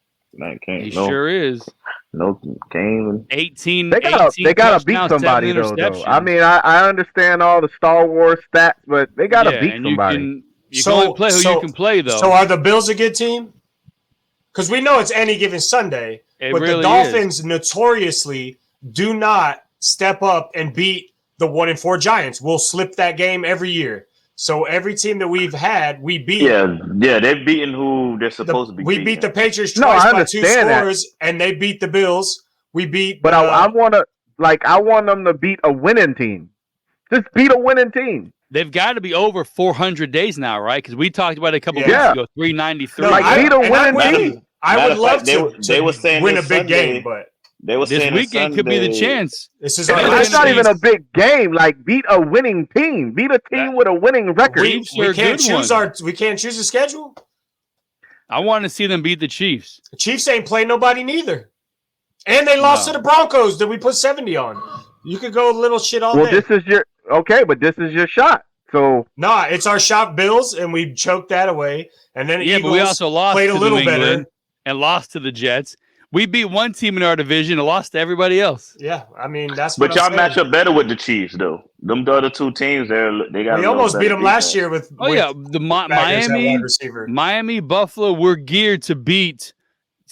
He sure is. No game. 18. They gotta beat somebody though. I mean, I understand all the Star Wars stats, but they gotta beat somebody. You can only play who you can play though. So are the Bills a good team? Because we know it's any given Sunday, but the Dolphins notoriously do not step up and beat the 1-4 Giants. We'll slip that game every year. So every team that we've had, we beat. Yeah, they've beaten who they're supposed to be. We beat the Patriots twice by 2 scores, and they beat the Bills. We beat. But I want them to beat a winning team. Just beat a winning team. They've got to be over 400 days now, right? Because we talked about it a couple weeks ago. 393. Beat a winning team. I would love to win a big game, but. They were this weekend could be the chance. It's not even a big game. Like, beat a winning team. Beat a team with a winning record. We can't choose a schedule. I want to see them beat the Chiefs. The Chiefs ain't playing nobody neither. And they lost to the Broncos that we put 70 on. You could go a little shit all day. Well, this is your shot. So it's our shot, Bills, and we choked that away. And then but we also played a little better and lost to the Jets. We beat one team in our division and lost to everybody else. Yeah, I mean that's. But y'all match up better with the Chiefs, though. Them the other two teams, they got. We almost beat them last year with. The Miami, Buffalo. We're geared to beat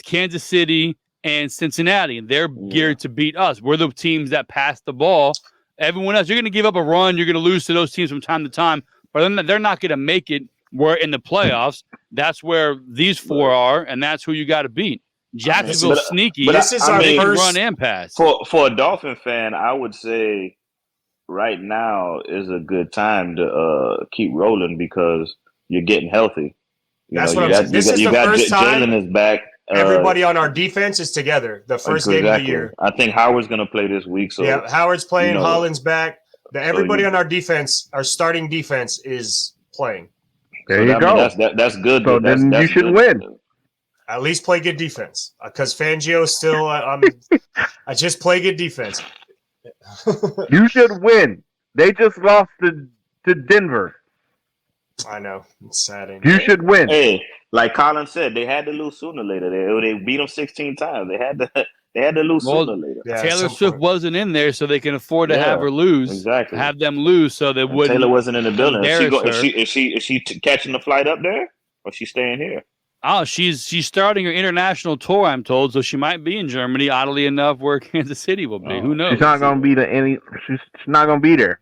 Kansas City and Cincinnati, and they're geared to beat us. We're the teams that pass the ball. Everyone else, you're going to give up a run. You're going to lose to those teams from time to time, but they're not going to make it. We're in the playoffs. That's where these four are, and that's who you got to beat. Jacksonville's sneaky. But this is our first run and pass. For a Dolphin fan, I would say right now is a good time to keep rolling because you're getting healthy. That's what I'm saying. This is the first time Jalen is back. Everybody on our defense is together. The first game of the year. I think Howard's going to play this week. So yeah, Howard's playing. Holland's back. Everybody on our defense, our starting defense, is playing. There you go. That's good. So then you should win. At least play good defense, because Fangio is still. I just play good defense. You should win. They just lost to Denver. I know. It's sad. You should win. Hey, like Colin said, they had to lose sooner or later. They beat them 16 times. They had to lose sooner or later. Yeah, Taylor Swift wasn't in there, so they can afford to have her lose. Exactly. Have them lose, so they wouldn't. Taylor wasn't in the building. Is she catching the flight up there, or is she staying here? Oh, she's starting her international tour, I'm told, so she might be in Germany. Oddly enough, where Kansas City will be. Who knows? She's not going to be She's not going to be there.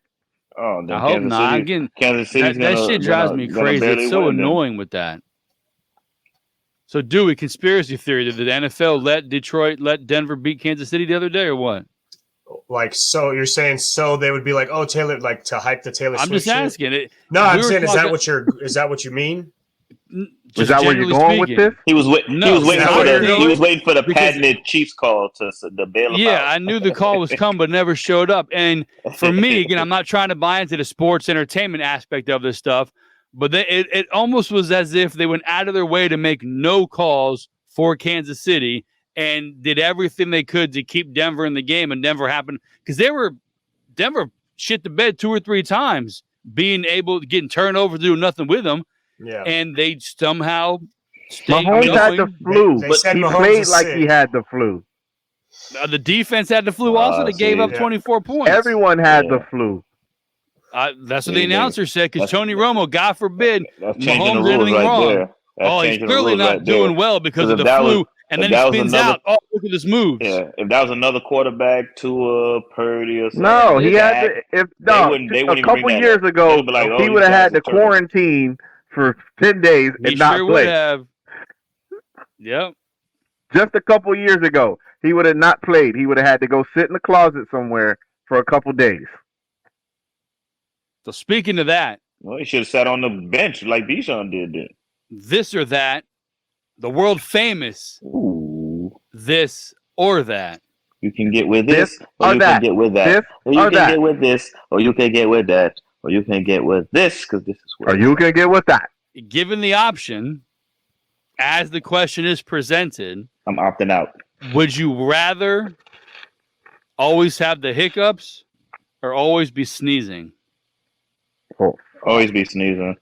Oh, I hope not. Again, Kansas City. That shit drives me crazy. It's so annoying with that. So, Dewey, conspiracy theory: did the NFL let Denver beat Kansas City the other day, or what? Like, so you're saying they would be like, oh, Taylor, like to hype the Taylor Swift. I'm just asking it. No, I'm saying, is that what you mean? Is that where you're going with this? He was waiting for the patented Chiefs call to bail him out. Yeah, I knew the call was coming, but never showed up. And for me, again, I'm not trying to buy into the sports entertainment aspect of this stuff, but it almost was as if they went out of their way to make no calls for Kansas City and did everything they could to keep Denver in the game. And Denver happened because Denver shit the bed 2 or 3 times, being able to get turnovers, do nothing with them. Yeah. And they somehow Mahomes had the flu. They said he Mahomes played is like sick. he had the flu. The defense had the flu also. They gave up 24 points. Everyone had the flu. That's what the announcer said, because Tony Romo, God forbid, Mahomes did anything wrong. There. Oh, he's clearly not doing well because of the flu, and then he spins out. Oh, look at this move. Yeah, if that was another quarterback, Tua, Purdy, or something. No, he had to. A couple years ago, he would have had to quarantine for 10 days and not play. Would have. Yep. Just a couple years ago, he would have not played. He would have had to go sit in the closet somewhere for a couple days. So speaking of that, well, he should have sat on the bench like Bijan did. Then. This or that, the world famous. Ooh. This or that. You can get with this, or you can get with that. Or you can get with this, or you can get with that, or you can get with this, because this is what. Or you can get with that. Given the option, as the question is presented, I'm opting out. Would you rather always have the hiccups or always be sneezing? Oh. Always be sneezing.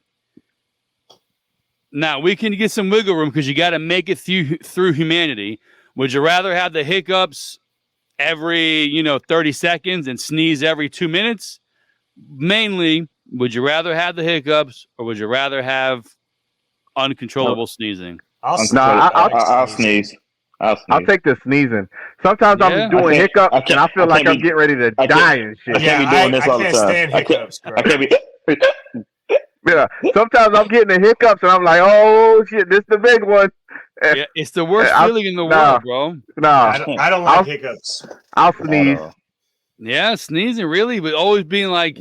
Now, we can get some wiggle room because you got to make it through humanity. Would you rather have the hiccups every, 30 seconds and sneeze every 2 minutes? Mainly, would you rather have the hiccups or would you rather have uncontrollable sneezing? I'll sneeze. I'll take the sneezing. Sometimes I'm doing hiccups and I feel like I'm getting ready to die and shit. I can't be doing this all the time. Stand hiccups, I can't be. Yeah, sometimes I'm getting the hiccups and I'm like, oh shit, this is the big one. Yeah, it's the worst feeling in the world, bro. No, I don't like hiccups. I'll sneeze. Yeah, sneezing really, but always being like,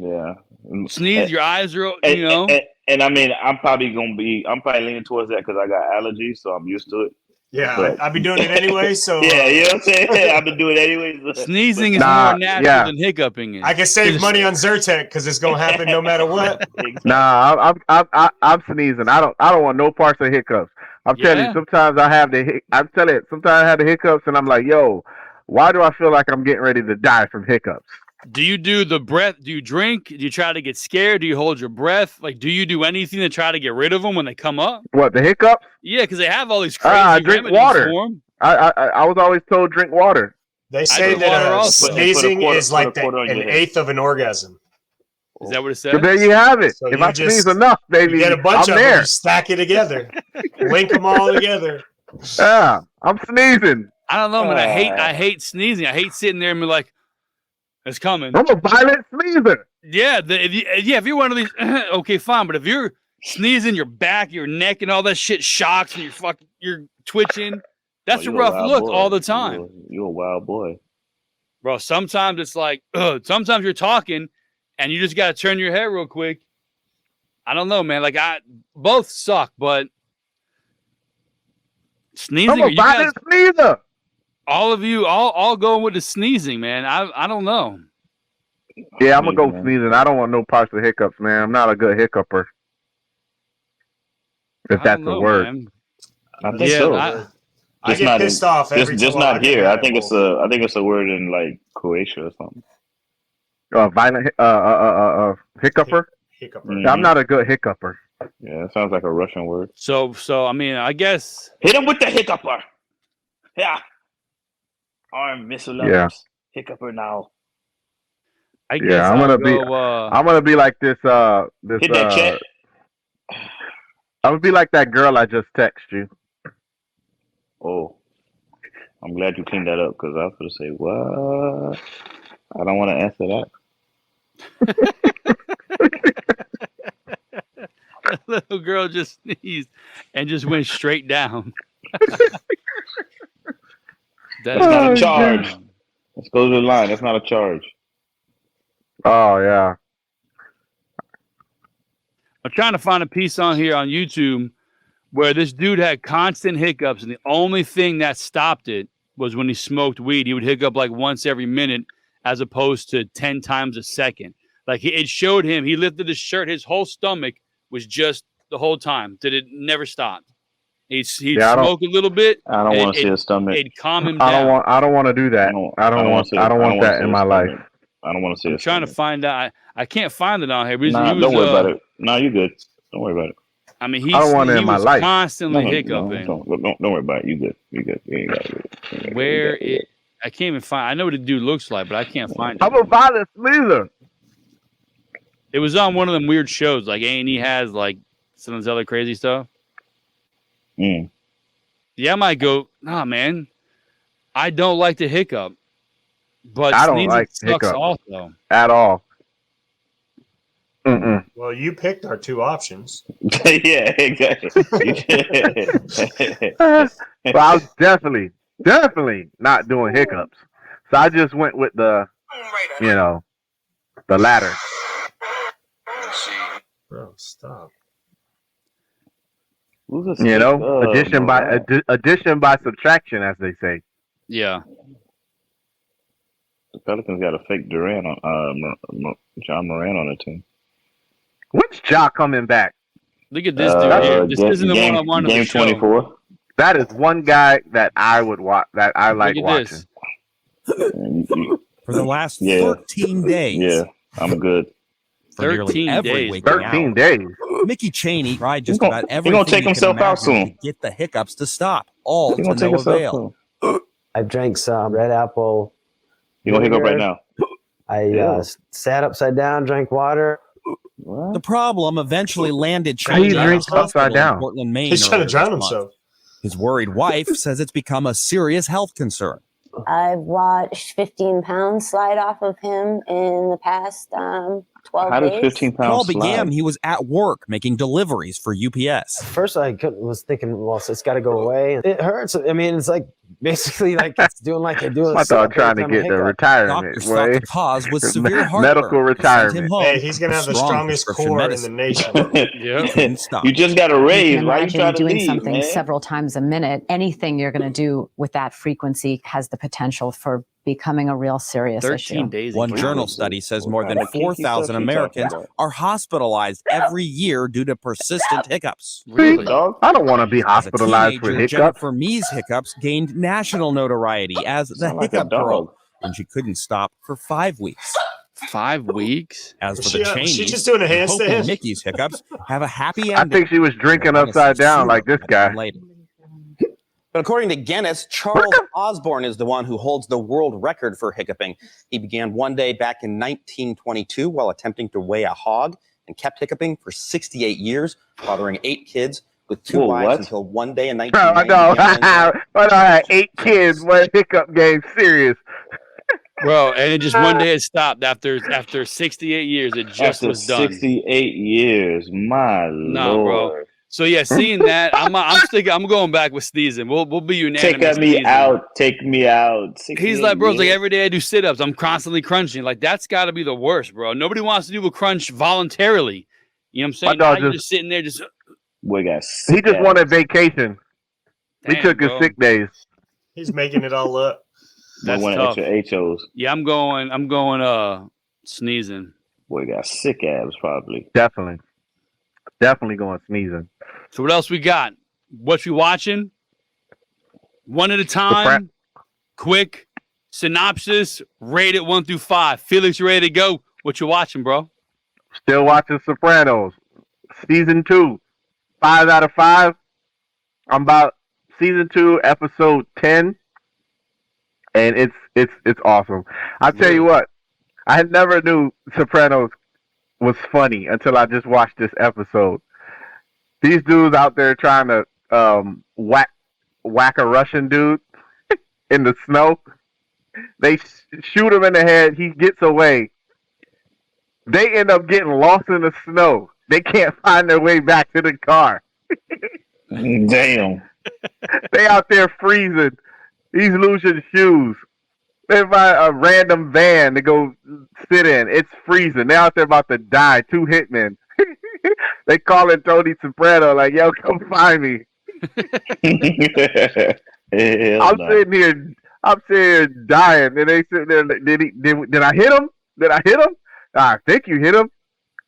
sneeze, your eyes are, And I mean, I'm probably leaning towards that because I got allergies, so I'm used to it. Yeah, I've been doing it anyway, so... Yeah, you know what I'm saying? I've been doing it anyway. Sneezing is more natural than hiccuping is. I can save money on Zyrtec because it's going to happen no matter what. Nah, I'm sneezing. I don't want no parts of hiccups. I'm telling you, sometimes I have sometimes I have the hiccups and I'm like, yo, why do I feel like I'm getting ready to die from hiccups? Do you do the breath? Do you drink? Do you try to get scared? Do you hold your breath? Like, do you do anything to try to get rid of them when they come up? What, the hiccups? Yeah, because they have all these crazy drink water. I was always told drink water. They say that sneezing is like an eighth of an orgasm. Is that what it says? So there you have it. So if I sneeze enough, baby, you get a bunch I'm of there. them, you stack it together, link them all together. Yeah, I'm sneezing. I don't know, man. I hate sneezing. I hate sitting there and be like, it's coming. I'm a violent sneezer. Yeah, if you're one of these, okay, fine. But if you're sneezing, your back, your neck, and all that shit shocks, and you're twitching, that's a rough look all the time. You're a wild boy, bro. Sometimes it's like, sometimes you're talking, and you just gotta turn your head real quick. I don't know, man. Like both suck, but sneezing. I'm a violent sneezer. All of you, all going with the sneezing, man. I don't know. Yeah, I'm gonna go sneezing. I don't want no parts of hiccups, man. I'm not a good hiccupper. If that's a word. Man. I think so. I get pissed off every time. Just not here. I think it's a word in like Croatia or something. Violent hiccuper. Hiccuper. I'm not a good hiccuper. Yeah, it sounds like a Russian word. So I mean, I guess hit him with the hiccuper. Yeah. Arm missile hiccuper now. I guess I'm gonna be like this. Hit that check. I'm gonna be like that girl I just texted you. Oh, I'm glad you cleaned that up because I was gonna say what. I don't want to answer that. That little girl just sneezed and just went straight down. That's not a charge. Let's go to the line. That's not a charge. Oh, yeah. I'm trying to find a piece on here on YouTube where this dude had constant hiccups, and the only thing that stopped it was when he smoked weed. He would hiccup like once every minute as opposed to 10 times a second. Like it showed him, he lifted his shirt, his whole stomach was just the whole time. It never stopped. He'd smoke a little bit. I don't want to see his stomach. It'd calm him down. I don't want to do that. I don't want that in my life. I don't want to see it. I'm trying to find out. I can't find it on here. Don't worry about it. No, you're good. Don't worry about it. I mean, I don't want it in my life. Constantly hiccuping. Don't worry about it. You good. You good. You ain't got it. Where it? I can't even find. I know what the dude looks like, but I can't find it. I'm a violent sneezer. It was on one of them weird shows, like A&E has, like some of this other crazy stuff. Mm. Yeah, I might go. Nah, man, I don't like the hiccup, but I don't like sucks hiccup also at all. Mm-mm. Well, you picked our two options. Yeah, exactly. But I was definitely not doing hiccups. So I just went with the latter. Bro, stop. Addition by subtraction, as they say. Yeah. The Pelicans got a fake Durant on John Moran on the team. When's Ja coming back? Look at this dude here. This isn't the one I wanted Game to show. 24. That is one guy that I would watch. That I like watching. For the last 13 days. Yeah, I'm good. 13 days. 13 days. Mickey Chaney tried just about everything. He's gonna take himself out soon. To get the hiccups to stop. All to no avail. I drank some Red Apple. You gonna hiccup right now? I sat upside down, drank water. What? The problem eventually landed Chaney upside down in Portland, Maine. He's trying to drown himself. His worried wife says it's become a serious health concern. I've watched 15 pounds slide off of him in the past 12 How days. does 15 pounds It all slide? began, he was at work making deliveries for UPS. First, was thinking, well, so it's got to go away. It hurts. I mean, it's like basically like it's doing like they do. I thought trying to get the retirement. Doctors thought the cause was severe heart medical burn. retirement. Hey, he's gonna have the strongest core in the nation. You just got a raise, you right? imagine You try to doing leave, something man. several times a minute. Anything you're going to do with that frequency has the potential for becoming a real serious 13 issue. days. One journal study says more than 4,000 Americans are hospitalized every year due to persistent hiccups. Really? I don't want to be As a hospitalized with teenager, hiccups. Jennifer Mee's hiccups gained national notoriety as the Sound like a hiccup girl, dog. and she couldn't stop for 5 weeks. 5 weeks? As for She- the she Cheneys, just doing a they're hoping handstand? Mickey's hiccups have a happy I ending. think she was drinking upside down like this guy. Later. But according to Guinness, Charles Osborne is the one who holds the world record for hiccuping. He began one day back in 1922 while attempting to weigh a hog and kept hiccuping for 68 years, fathering 8 kids with 2 wives until one day in Bro, I 1990. know. But I had 8 kids. What hiccup game? Serious. Bro, and it just one day it stopped after 68 years. It just After was done. 68 years, my Nah, lord. bro. So yeah, seeing that, I'm going back with sneezing. We'll be unanimous. Take me out. Take me out. He's like, bro, it's like every day I do sit-ups, I'm constantly crunching. Like that's got to be the worst, bro. Nobody wants to do a crunch voluntarily. You know what I'm saying? My dog Now you're just sitting there, just We got He just wanted vacation. He Damn, took his bro. sick days. He's making it all up. That's one tough. extra HOs. Yeah, I'm going sneezing. Boy, got sick abs probably. Definitely going sneezing. So what else we got? What you watching? One at a time. Quick synopsis. Rate it 1 through 5. Felix, you ready to go? What you watching, bro? Still watching Sopranos. Season 2. 5 out of 5. I'm about season 2, episode 10. And it's awesome. I'll tell you what, I never knew Sopranos was funny until I just watched this episode. These dudes out there trying to whack a Russian dude in the snow. They shoot him in the head. He gets away. They end up getting lost in the snow. They can't find their way back to the car. Damn. They out there freezing. He's losing shoes. They find a random van to go sit in. It's freezing. They out there about to die. 2 hitmen. They calling Tony Soprano like, yo, come find me. I'm sitting here dying. And they sitting there, did I hit him? Did I hit him? I think you hit him.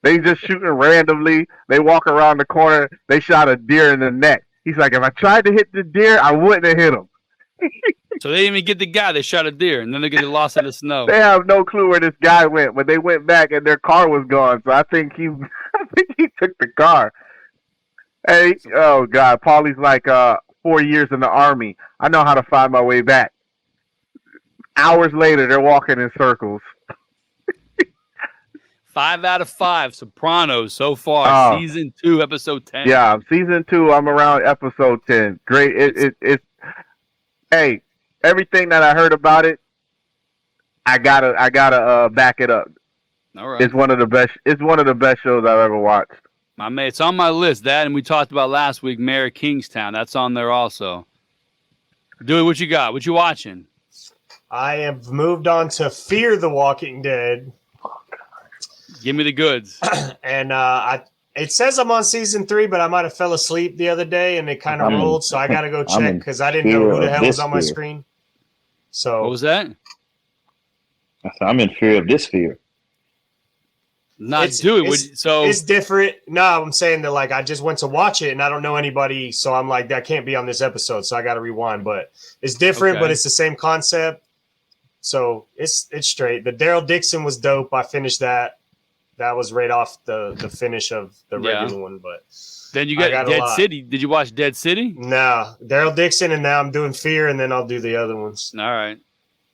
They just shooting randomly. They walk around the corner. They shot a deer in the neck. He's like, if I tried to hit the deer, I wouldn't have hit him. So they didn't even get the guy. They shot a deer, and then they get lost in the snow. They have no clue where this guy went, but they went back and their car was gone. So I think he took the car. Hey, oh God, Paulie's like 4 years in the army. I know how to find my way back. Hours later, they're walking in circles. 5 out of 5 Sopranos so far. Season 2, episode 10. Yeah, season 2. I'm around episode 10. Great. It's hey, everything that I heard about it, I gotta back it up. All right. It's one of the best. It's one of the best shows I've ever watched. My man, it's on my list. That and we talked about last week, Mayor of Kingstown. That's on there also. Dewey, what you got? What you watching? I have moved on to Fear the Walking Dead. Give me the goods. And it says I'm on season 3, but I might have fell asleep the other day and it kind of rolled, so I got to go check because I didn't know who the hell was on my screen. So what was that? I'm in fear of this fear. It's different. No, I'm saying that like I just went to watch it and I don't know anybody, so I'm like that can't be on this episode, so I got to rewind. But it's different, but it's the same concept, so it's straight. The Daryl Dixon was dope. I finished that. That was right off the finish of the regular one. But then you got Dead City. Did you watch Dead City? No, Daryl Dixon, and now I'm doing Fear, and then I'll do the other ones. All right.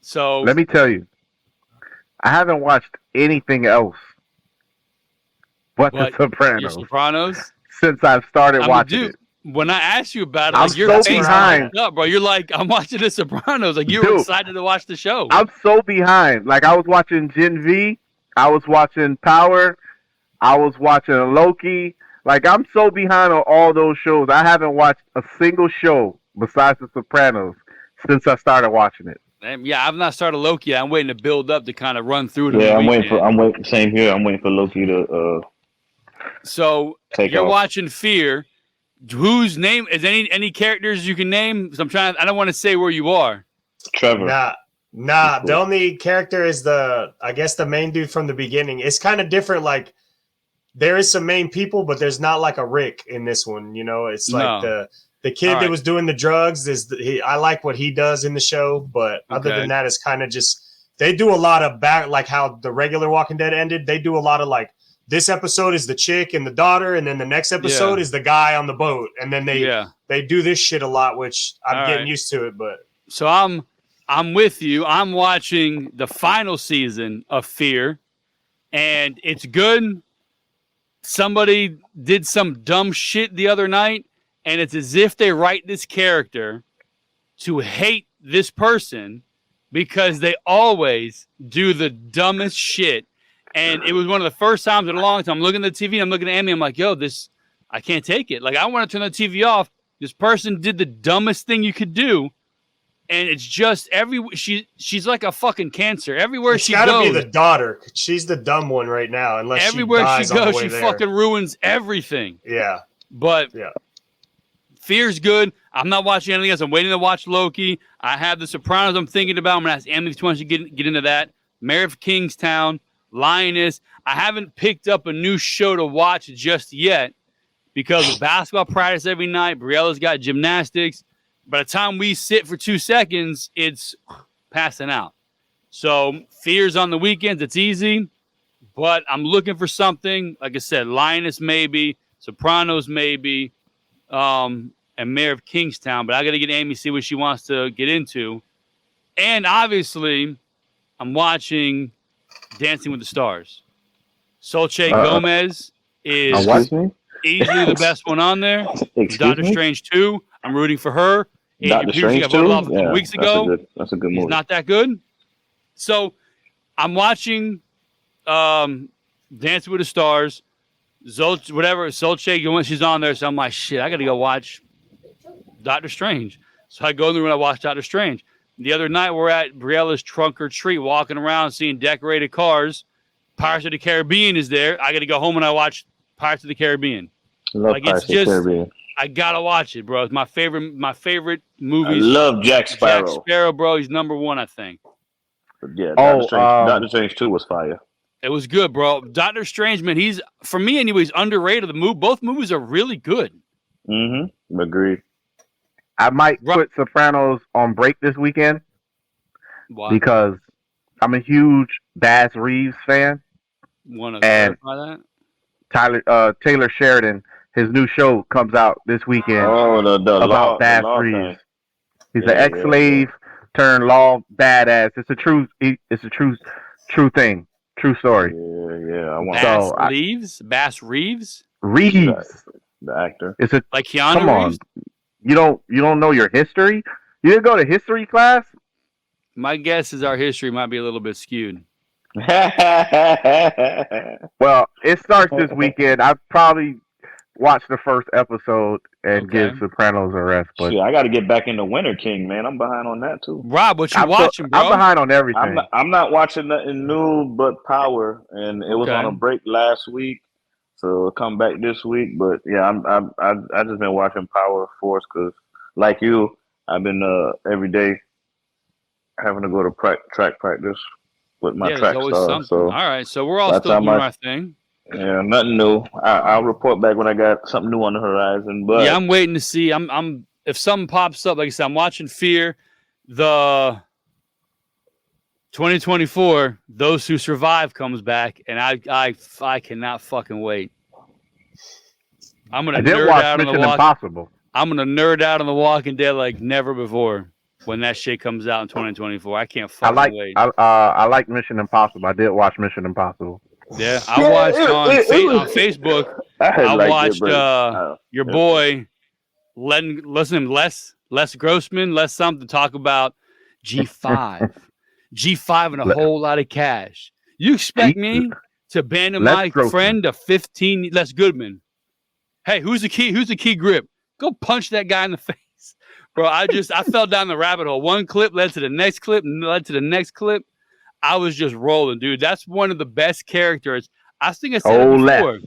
So let me tell you, I haven't watched anything else. But The Sopranos. Sopranos? Since I've started watching it. When I asked you about it, I'm like, you're so behind. Up, bro. You're like, I'm watching The Sopranos. Like, you were excited to watch the show. I'm so behind. Like, I was watching Gen V. I was watching Power. I was watching Loki. Like, I'm so behind on all those shows. I haven't watched a single show besides The Sopranos since I started watching it. Yeah, I've not started Loki yet. I'm waiting to build up to kind of run through it. Yeah, I'm waiting. Same here. I'm waiting for Loki to. So you're watching Fear. Whose name is any characters you can name? So I don't want to say where you are. Trevor. Nah. The only character is the main dude from the beginning. It's kind of different. Like there is some main people, but there's not like a Rick in this one. You know, it's like the kid that was doing the drugs. I like what he does in the show, but other than that, it's kind of just they do a lot of like how the regular Walking Dead ended. They do a lot of like. This episode is the chick and the daughter, and then the next episode is the guy on the boat, and then they do this shit a lot, which I'm getting used to it. But so I'm with you. I'm watching the final season of Fear, and it's good. Somebody did some dumb shit the other night, and it's as if they write this character to hate this person because they always do the dumbest shit. And it was one of the first times in a long time. I'm looking at the TV. I'm looking at Amy. I'm like, yo, I can't take it. Like, I want to turn the TV off. This person did the dumbest thing you could do. And it's just she's like a fucking cancer. Everywhere she goes. It's got to be the daughter. She's the dumb one right now. Unless everywhere she goes, she fucking ruins everything. Yeah. But Fear's good. I'm not watching anything else. I'm waiting to watch Loki. I have The Sopranos I'm thinking about. I'm going to ask Amy if she wants to get into that. Mayor of Kingstown. Lioness. I haven't picked up a new show to watch just yet because of basketball practice every night. Briella's got gymnastics. By the time we sit for 2 seconds, it's passing out. So Fear's on the weekends. It's easy, but I'm looking for something. Like I said, Lioness maybe, Sopranos maybe, and Mayor of Kingstown. But I got to get Amy, see what she wants to get into. And obviously, I'm watching Dancing with the Stars. Solche Gomez is easily the best one on there. Doctor Strange 2. I'm rooting for her. Doctor Strange 2? A couple weeks ago. That's a good movie. He's not that good. So I'm watching Dancing with the Stars. Solche, she's on there. So I'm like, shit, I got to go watch Doctor Strange. So I go in the room and I watch Doctor Strange. The other night, we're at Briella's trunk or treat, walking around, seeing decorated cars. Pirates of the Caribbean is there. I got to go home and I watch Pirates of the Caribbean. I love Pirates of the Caribbean. I gotta watch it, bro. It's my favorite movies. I love Jack Sparrow. Jack Sparrow, bro. He's number one, I think. Yeah, Doctor Strange 2 was fire. It was good, bro. Doctor Strange, man, he's, for me anyways, underrated. Both movies are really good. Mm-hmm. Agreed. I might put Sopranos on break this weekend. Why? Because I'm a huge Bass Reeves fan. Want to clarify that? Taylor Sheridan his new show comes out this weekend about Bass Reeves. He's an ex-slave turned law badass. It's a true thing, true story. Yeah. I want Bass Reeves. Reeves, the actor. It's a like Keanu come Reeves? on. You don't know your history? You didn't go to history class? My guess is our history might be a little bit skewed. Well, it starts this weekend. I probably watched the first episode and give Sopranos a rest. But shit, I got to get back into Winter King, man. I'm behind on that too. Rob, what you watching, bro? I'm behind on everything. I'm not watching nothing new but Power, and it was on a break last week, so it'll come back this week. But yeah, I just been watching Power Force because, like you, I've been every day having to go to track practice with my track star. So all right, so we're all still doing our thing. Yeah, nothing new. I'll report back when I got something new on the horizon. But yeah, I'm waiting to see. I'm if something pops up, like I said, I'm watching Fear, the 2024. Those Who Survive comes back, and I cannot fucking wait. I'm gonna nerd out on the Impossible. I'm gonna nerd out on The Walking Dead like never before when that shit comes out in 2024. I can't fucking wait. I like Mission Impossible. I did watch Mission Impossible. Yeah, I watched on Facebook. I watched your boy, Les Grossman, Les something talk about G5, G5 and a whole lot of cash. You expect me to abandon my friend of 15, Les Goodman? Hey, who's the key grip? Go punch that guy in the face, bro. I fell down the rabbit hole. One clip led to the next clip, and led to the next clip. I was just rolling, dude. That's one of the best characters. I think I said it before.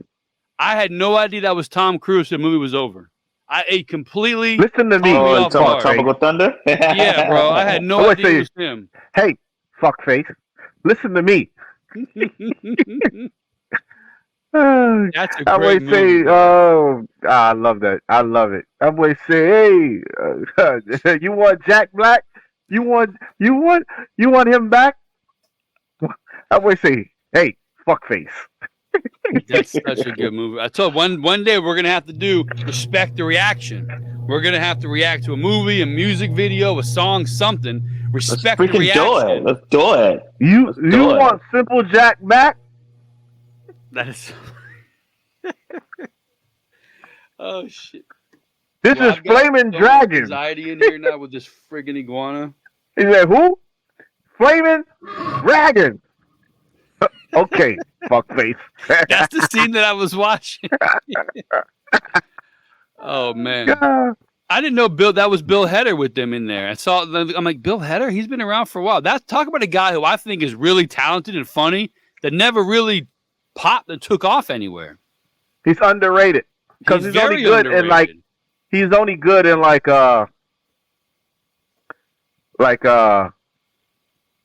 I had no idea that was Tom Cruise. The movie was over. I completely listen to me. Tropical Thunder. Yeah, bro. I had no idea it was him. Hey, fuckface. Listen to me. That's a great movie. I love that. I love it. I always say, hey, you want Jack Black? You want him back? I always say, hey, fuckface. That's such a good movie. I told one day we're gonna have to do Respect the Reaction. We're gonna have to react to a movie, a music video, a song, something. Respect the reaction. Let's do it. You want Simple Jack back? That is. Oh shit! This is Flaming Dragon. Anxiety in here now with this friggin' iguana. He said, "Who? Flaming Dragon." Okay, fuckface. That's the scene that I was watching. Oh man, I didn't know that was Bill Hader with them in there. I'm like, Bill Hader? He's been around for a while. Talk about a guy who I think is really talented and funny that never really popped and took off anywhere. He's underrated because he's only good in like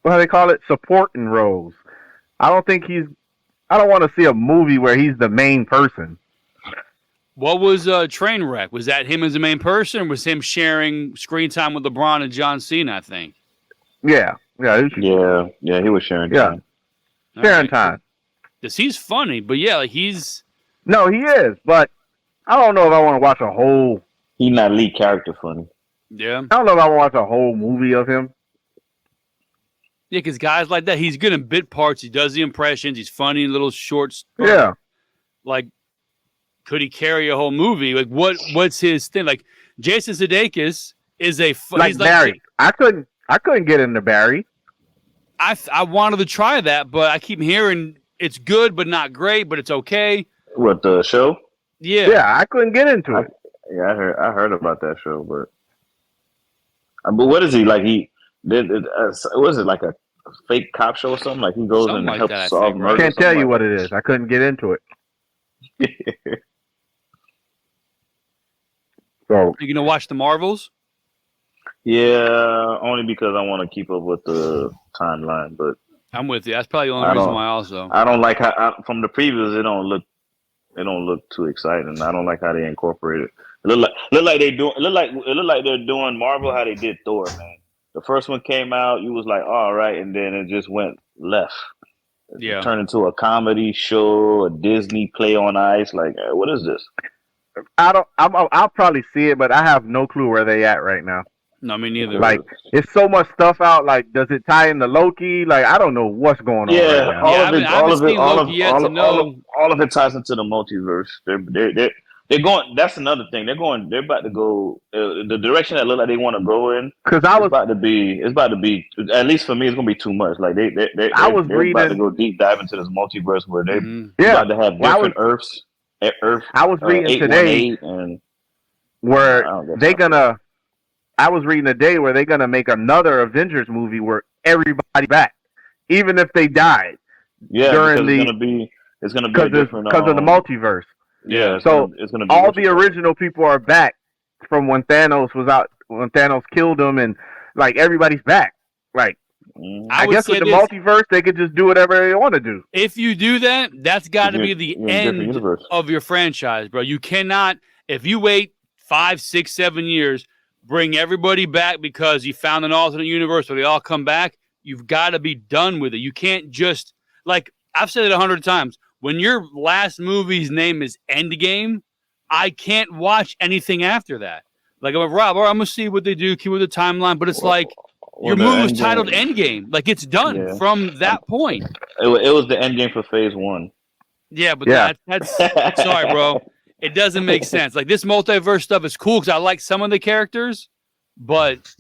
what do they call it? Supporting roles. I don't want to see a movie where he's the main person. What was Trainwreck? Was that him as the main person, or was him sharing screen time with LeBron and John Cena, I think? Yeah. He was sharing time. Sharing time. Because he's funny, but yeah, like he's... No, he is, but I don't know if I want to watch a whole... He's not lead character funny. Yeah. I don't know if I want to watch a whole movie of him. Yeah, because guys like that, he's good in bit parts. He does the impressions. He's funny in little shorts. Yeah. Like, could he carry a whole movie? Like, what's his thing? Like, Jason Sudeikis is like Barry. I couldn't get into Barry. I wanted to try that, but I keep hearing it's good, but not great, but it's okay. What, the show? Yeah. Yeah, I couldn't get into it. Yeah, I heard about that show, but what is he like? He did. Was it like a fake cop show or something? Like he goes and helps solve murder. I can't tell you what it is. I couldn't get into it. So you gonna watch the Marvels? Yeah, only because I want to keep up with the timeline. But I'm with you. That's probably the only reason why. Also, I don't like how from the previews. It don't look too exciting. I don't like how they incorporate it. It look like they're doing Marvel how they did Thor, man. The first one came out, you was like, all right, and then it just went left. Yeah, it turned into a comedy show, a Disney play on ice. Like, what is this? I'll probably see it, but I have no clue where they at right now. No, me neither. Like, it's so much stuff out. Like, does it tie into Loki? Like, I don't know what's going on right now. All of it ties into the multiverse. They're going. That's another thing. They're about to go the direction that look like they want to go in. Because it's about to be. At least for me, it's gonna be too much. Like they're about to go deep dive into this multiverse where they're about to have different Earths. I was reading today where they're gonna. I was reading today where they're gonna make another Avengers movie where everybody back, even if they died. Yeah, during it's gonna be different because of the multiverse. Yeah, so it's gonna be all the original people are back from when Thanos was out, when Thanos killed him, and like everybody's back. Like I guess with the multiverse, they could just do whatever they want to do. If you do that, that's got to be the end of your franchise, bro. You cannot, if you wait 5, 6, 7 years, bring everybody back because you found an alternate universe where they all come back. You've got to be done with it. You can't just, like, I've said it 100 times. When your last movie's name is Endgame, I can't watch anything after that. Like, I'm like, Rob, I'm going to see what they do, keep with the timeline, but it's your movie was titled Endgame. Like, it's done from that point. It was the Endgame for Phase 1. Yeah, but that's sorry, bro. It doesn't make sense. Like, this multiverse stuff is cool because I like some of the characters, but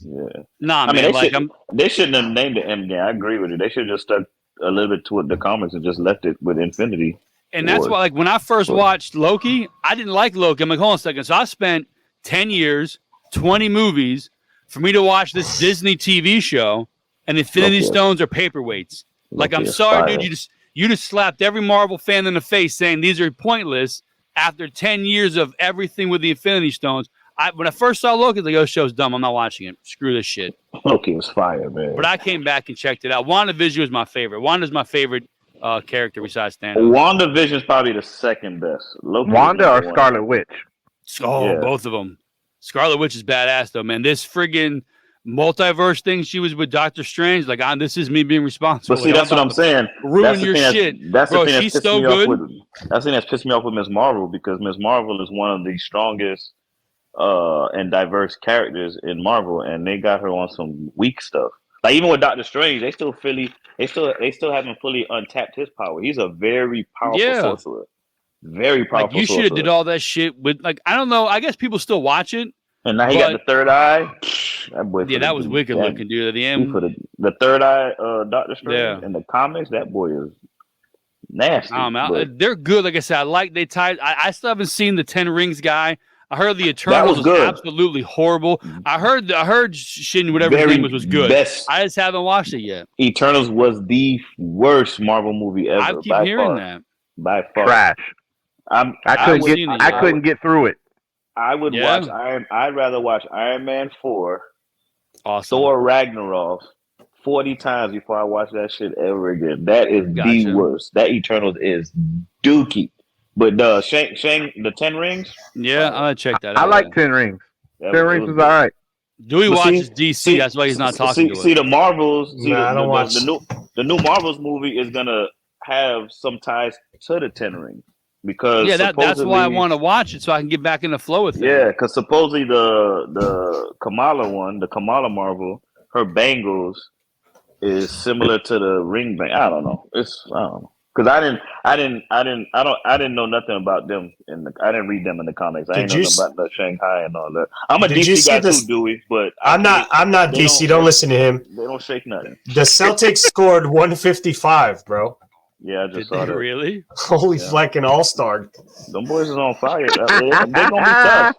nah, man. They shouldn't have named it Endgame. I agree with you. They should have just stuck a little bit to the comics and just left it with Infinity. And that's why, like, when I first watched Loki, I didn't like Loki. I'm like, hold on a second. So I spent 10 years, 20 movies for me to watch this Disney TV show, and Infinity Stones are paperweights. Like, I'm sorry, dude. You just slapped every Marvel fan in the face saying these are pointless. After 10 years of everything with the Infinity Stones, when I first saw Loki, like, oh, show's dumb. I'm not watching it. Screw this shit. Loki was fire, man. But I came back and checked it out. WandaVision was my favorite. Wanda's my favorite character besides Thanos. WandaVision is probably the second best. Loki Wanda or Scarlet Witch? Oh, both of them. Scarlet Witch is badass, though, man. This friggin' multiverse thing she was with Doctor Strange, like, this is me being responsible. But see, that's what I'm saying. Ruin your shit. That's bro, the thing she's so good. That's the thing that's pissed me off with Ms. Marvel, because Ms. Marvel is one of the strongest and diverse characters in Marvel, and they got her on some weak stuff. Like, even with Doctor Strange, they still haven't fully untapped his power. He's a very powerful sorcerer. Very powerful. Like, you should have did all that shit with, like, I don't know. I guess people still watch it. And now he got the third eye. That boy. Yeah, that was wicked looking, dude. At the end, the third eye, Doctor Strange in the comics. That boy is nasty. They're good. Like I said, I still haven't seen the 10 Rings guy. I heard the Eternals was absolutely horrible. I heard Shin, whatever his name was good. I just haven't watched it yet. Eternals was the worst Marvel movie ever. I keep hearing that. By far, trash. I couldn't get through it. I would watch I'd rather watch Iron Man 4, awesome, Thor Ragnarok 40 times before I watch that shit ever again. That is the worst. That Eternals is dookie. But the 10 Rings? Yeah, I'm gonna check that out. I like 10 Rings. 10 Rings is all right. Dewey watches DC. That's why he's not talking to us. See the Marvels. I don't watch. The new Marvels movie is gonna have some ties to the 10 Rings. Because that's why I want to watch it, so I can get back in the flow with it. Yeah, because supposedly the Kamala one, the Kamala Marvel, her bangles is similar to the ring bang. I don't know. I don't know, because I didn't know nothing about them I didn't read them in the comics. I didn't know nothing about the Shanghai and all that. I'm a DC guy too, Dewey, but I'm not DC. Don't listen to him. They don't shake nothing. The Celtics scored 155, bro. Yeah, I just saw that. Really? Holy fucking all-star. Them boys is on fire. They're going to be tough.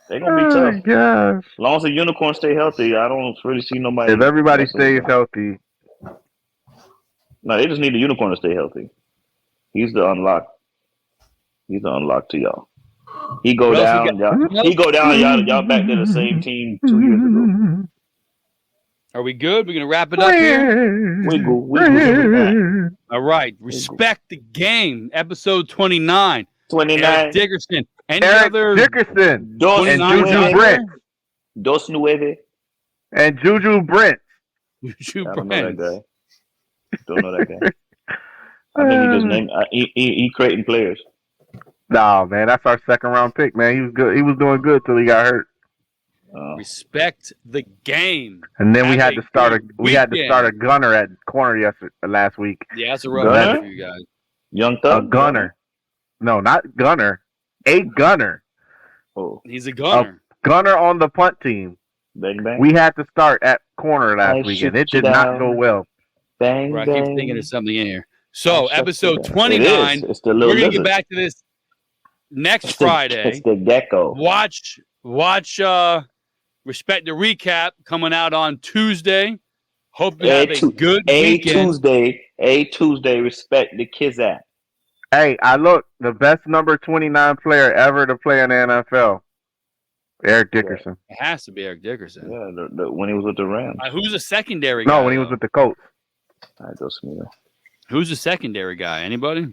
They're going to be tough. Gosh. As long as the unicorn stay healthy, I don't really see nobody. If everybody stays healthy. No, they just need the unicorn to stay healthy. He's the unlock. He's the unlock to y'all. He go down, y'all back to the same team 2 years ago. Are we good? We're going to wrap it up here? We go. All right. Respect the Game, episode 29. 29. Eric Dickerson. Dickerson. And Juju Brent. Dos Nueve. And Juju Brent. Juju I don't Brent. know that guy. Don't know that guy. I think he just named. He creating players. No, man, that's our second round pick, man. He was good. He was doing good till he got hurt. Respect the game. And then we Have had a to start good we had to weekend. start a gunner at corner last week. Yeah, that's a rough Gunner? one for you guys. Young A Thug. gunner. No, not gunner. A gunner. Oh, He's a gunner. Gunner on the punt team. bang bang. We had to start at corner I last week, and it shoot did you not down. go well. Bang Bro, I bang. keep thinking there's something in here. So, I'll shut episode you down. 29. It is. It's the We're little going to lizard. get back to this next It's Friday. the gecko. Watch Respect the Recap coming out on Tuesday. Hope you have a good weekend. Tuesday, respect the kids app. Hey, I look the best number 29 player ever to play in the NFL. Eric Dickerson. It has to be Eric Dickerson. Yeah, when he was with the Rams. Who's the secondary guy? No, when he was with the Colts. Who's the secondary guy? Anybody?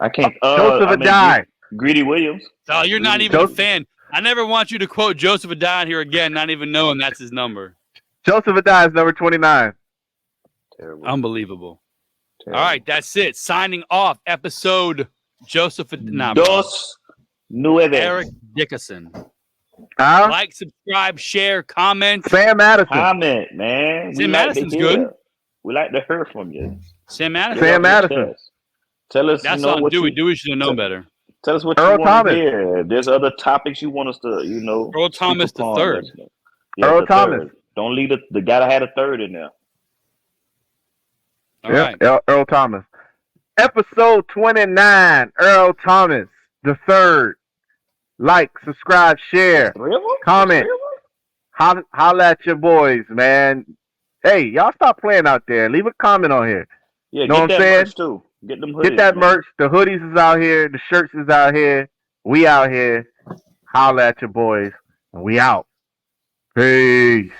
I can't. Joseph Adai. Greedy Williams. Oh, you're not even a fan. I never want you to quote Joseph Adai here again, not even knowing that's his number. Joseph Adai is number 29. Terrible. Unbelievable. Terrible. All right, that's it. Signing off. Episode Joseph Adai. Dos Nueve. Eric Dickerson. Huh? Like, subscribe, share, comment. Sam Madison. Comment, man. Sam Madison's good. We like to hear from you. Sam Madison. Sam Madison. Tell us. That's what on Dewey should have known better. Tell us what Earl you want Thomas. to hear. If there's other topics you want us to, Earl Thomas the third. Earl the Thomas. Third. Don't leave the guy that had a third in there. All right. Earl Thomas. Episode 29. Earl Thomas the third. Like, subscribe, share, comment. Holla at your boys, man. Hey, y'all stop playing out there. Leave a comment on here. Yeah, know get what I'm that saying? merch too. Get them hoodies. Get that man. merch. The hoodies is out here. The shirts is out here. We out here. Holla at your boys. And we out. Peace.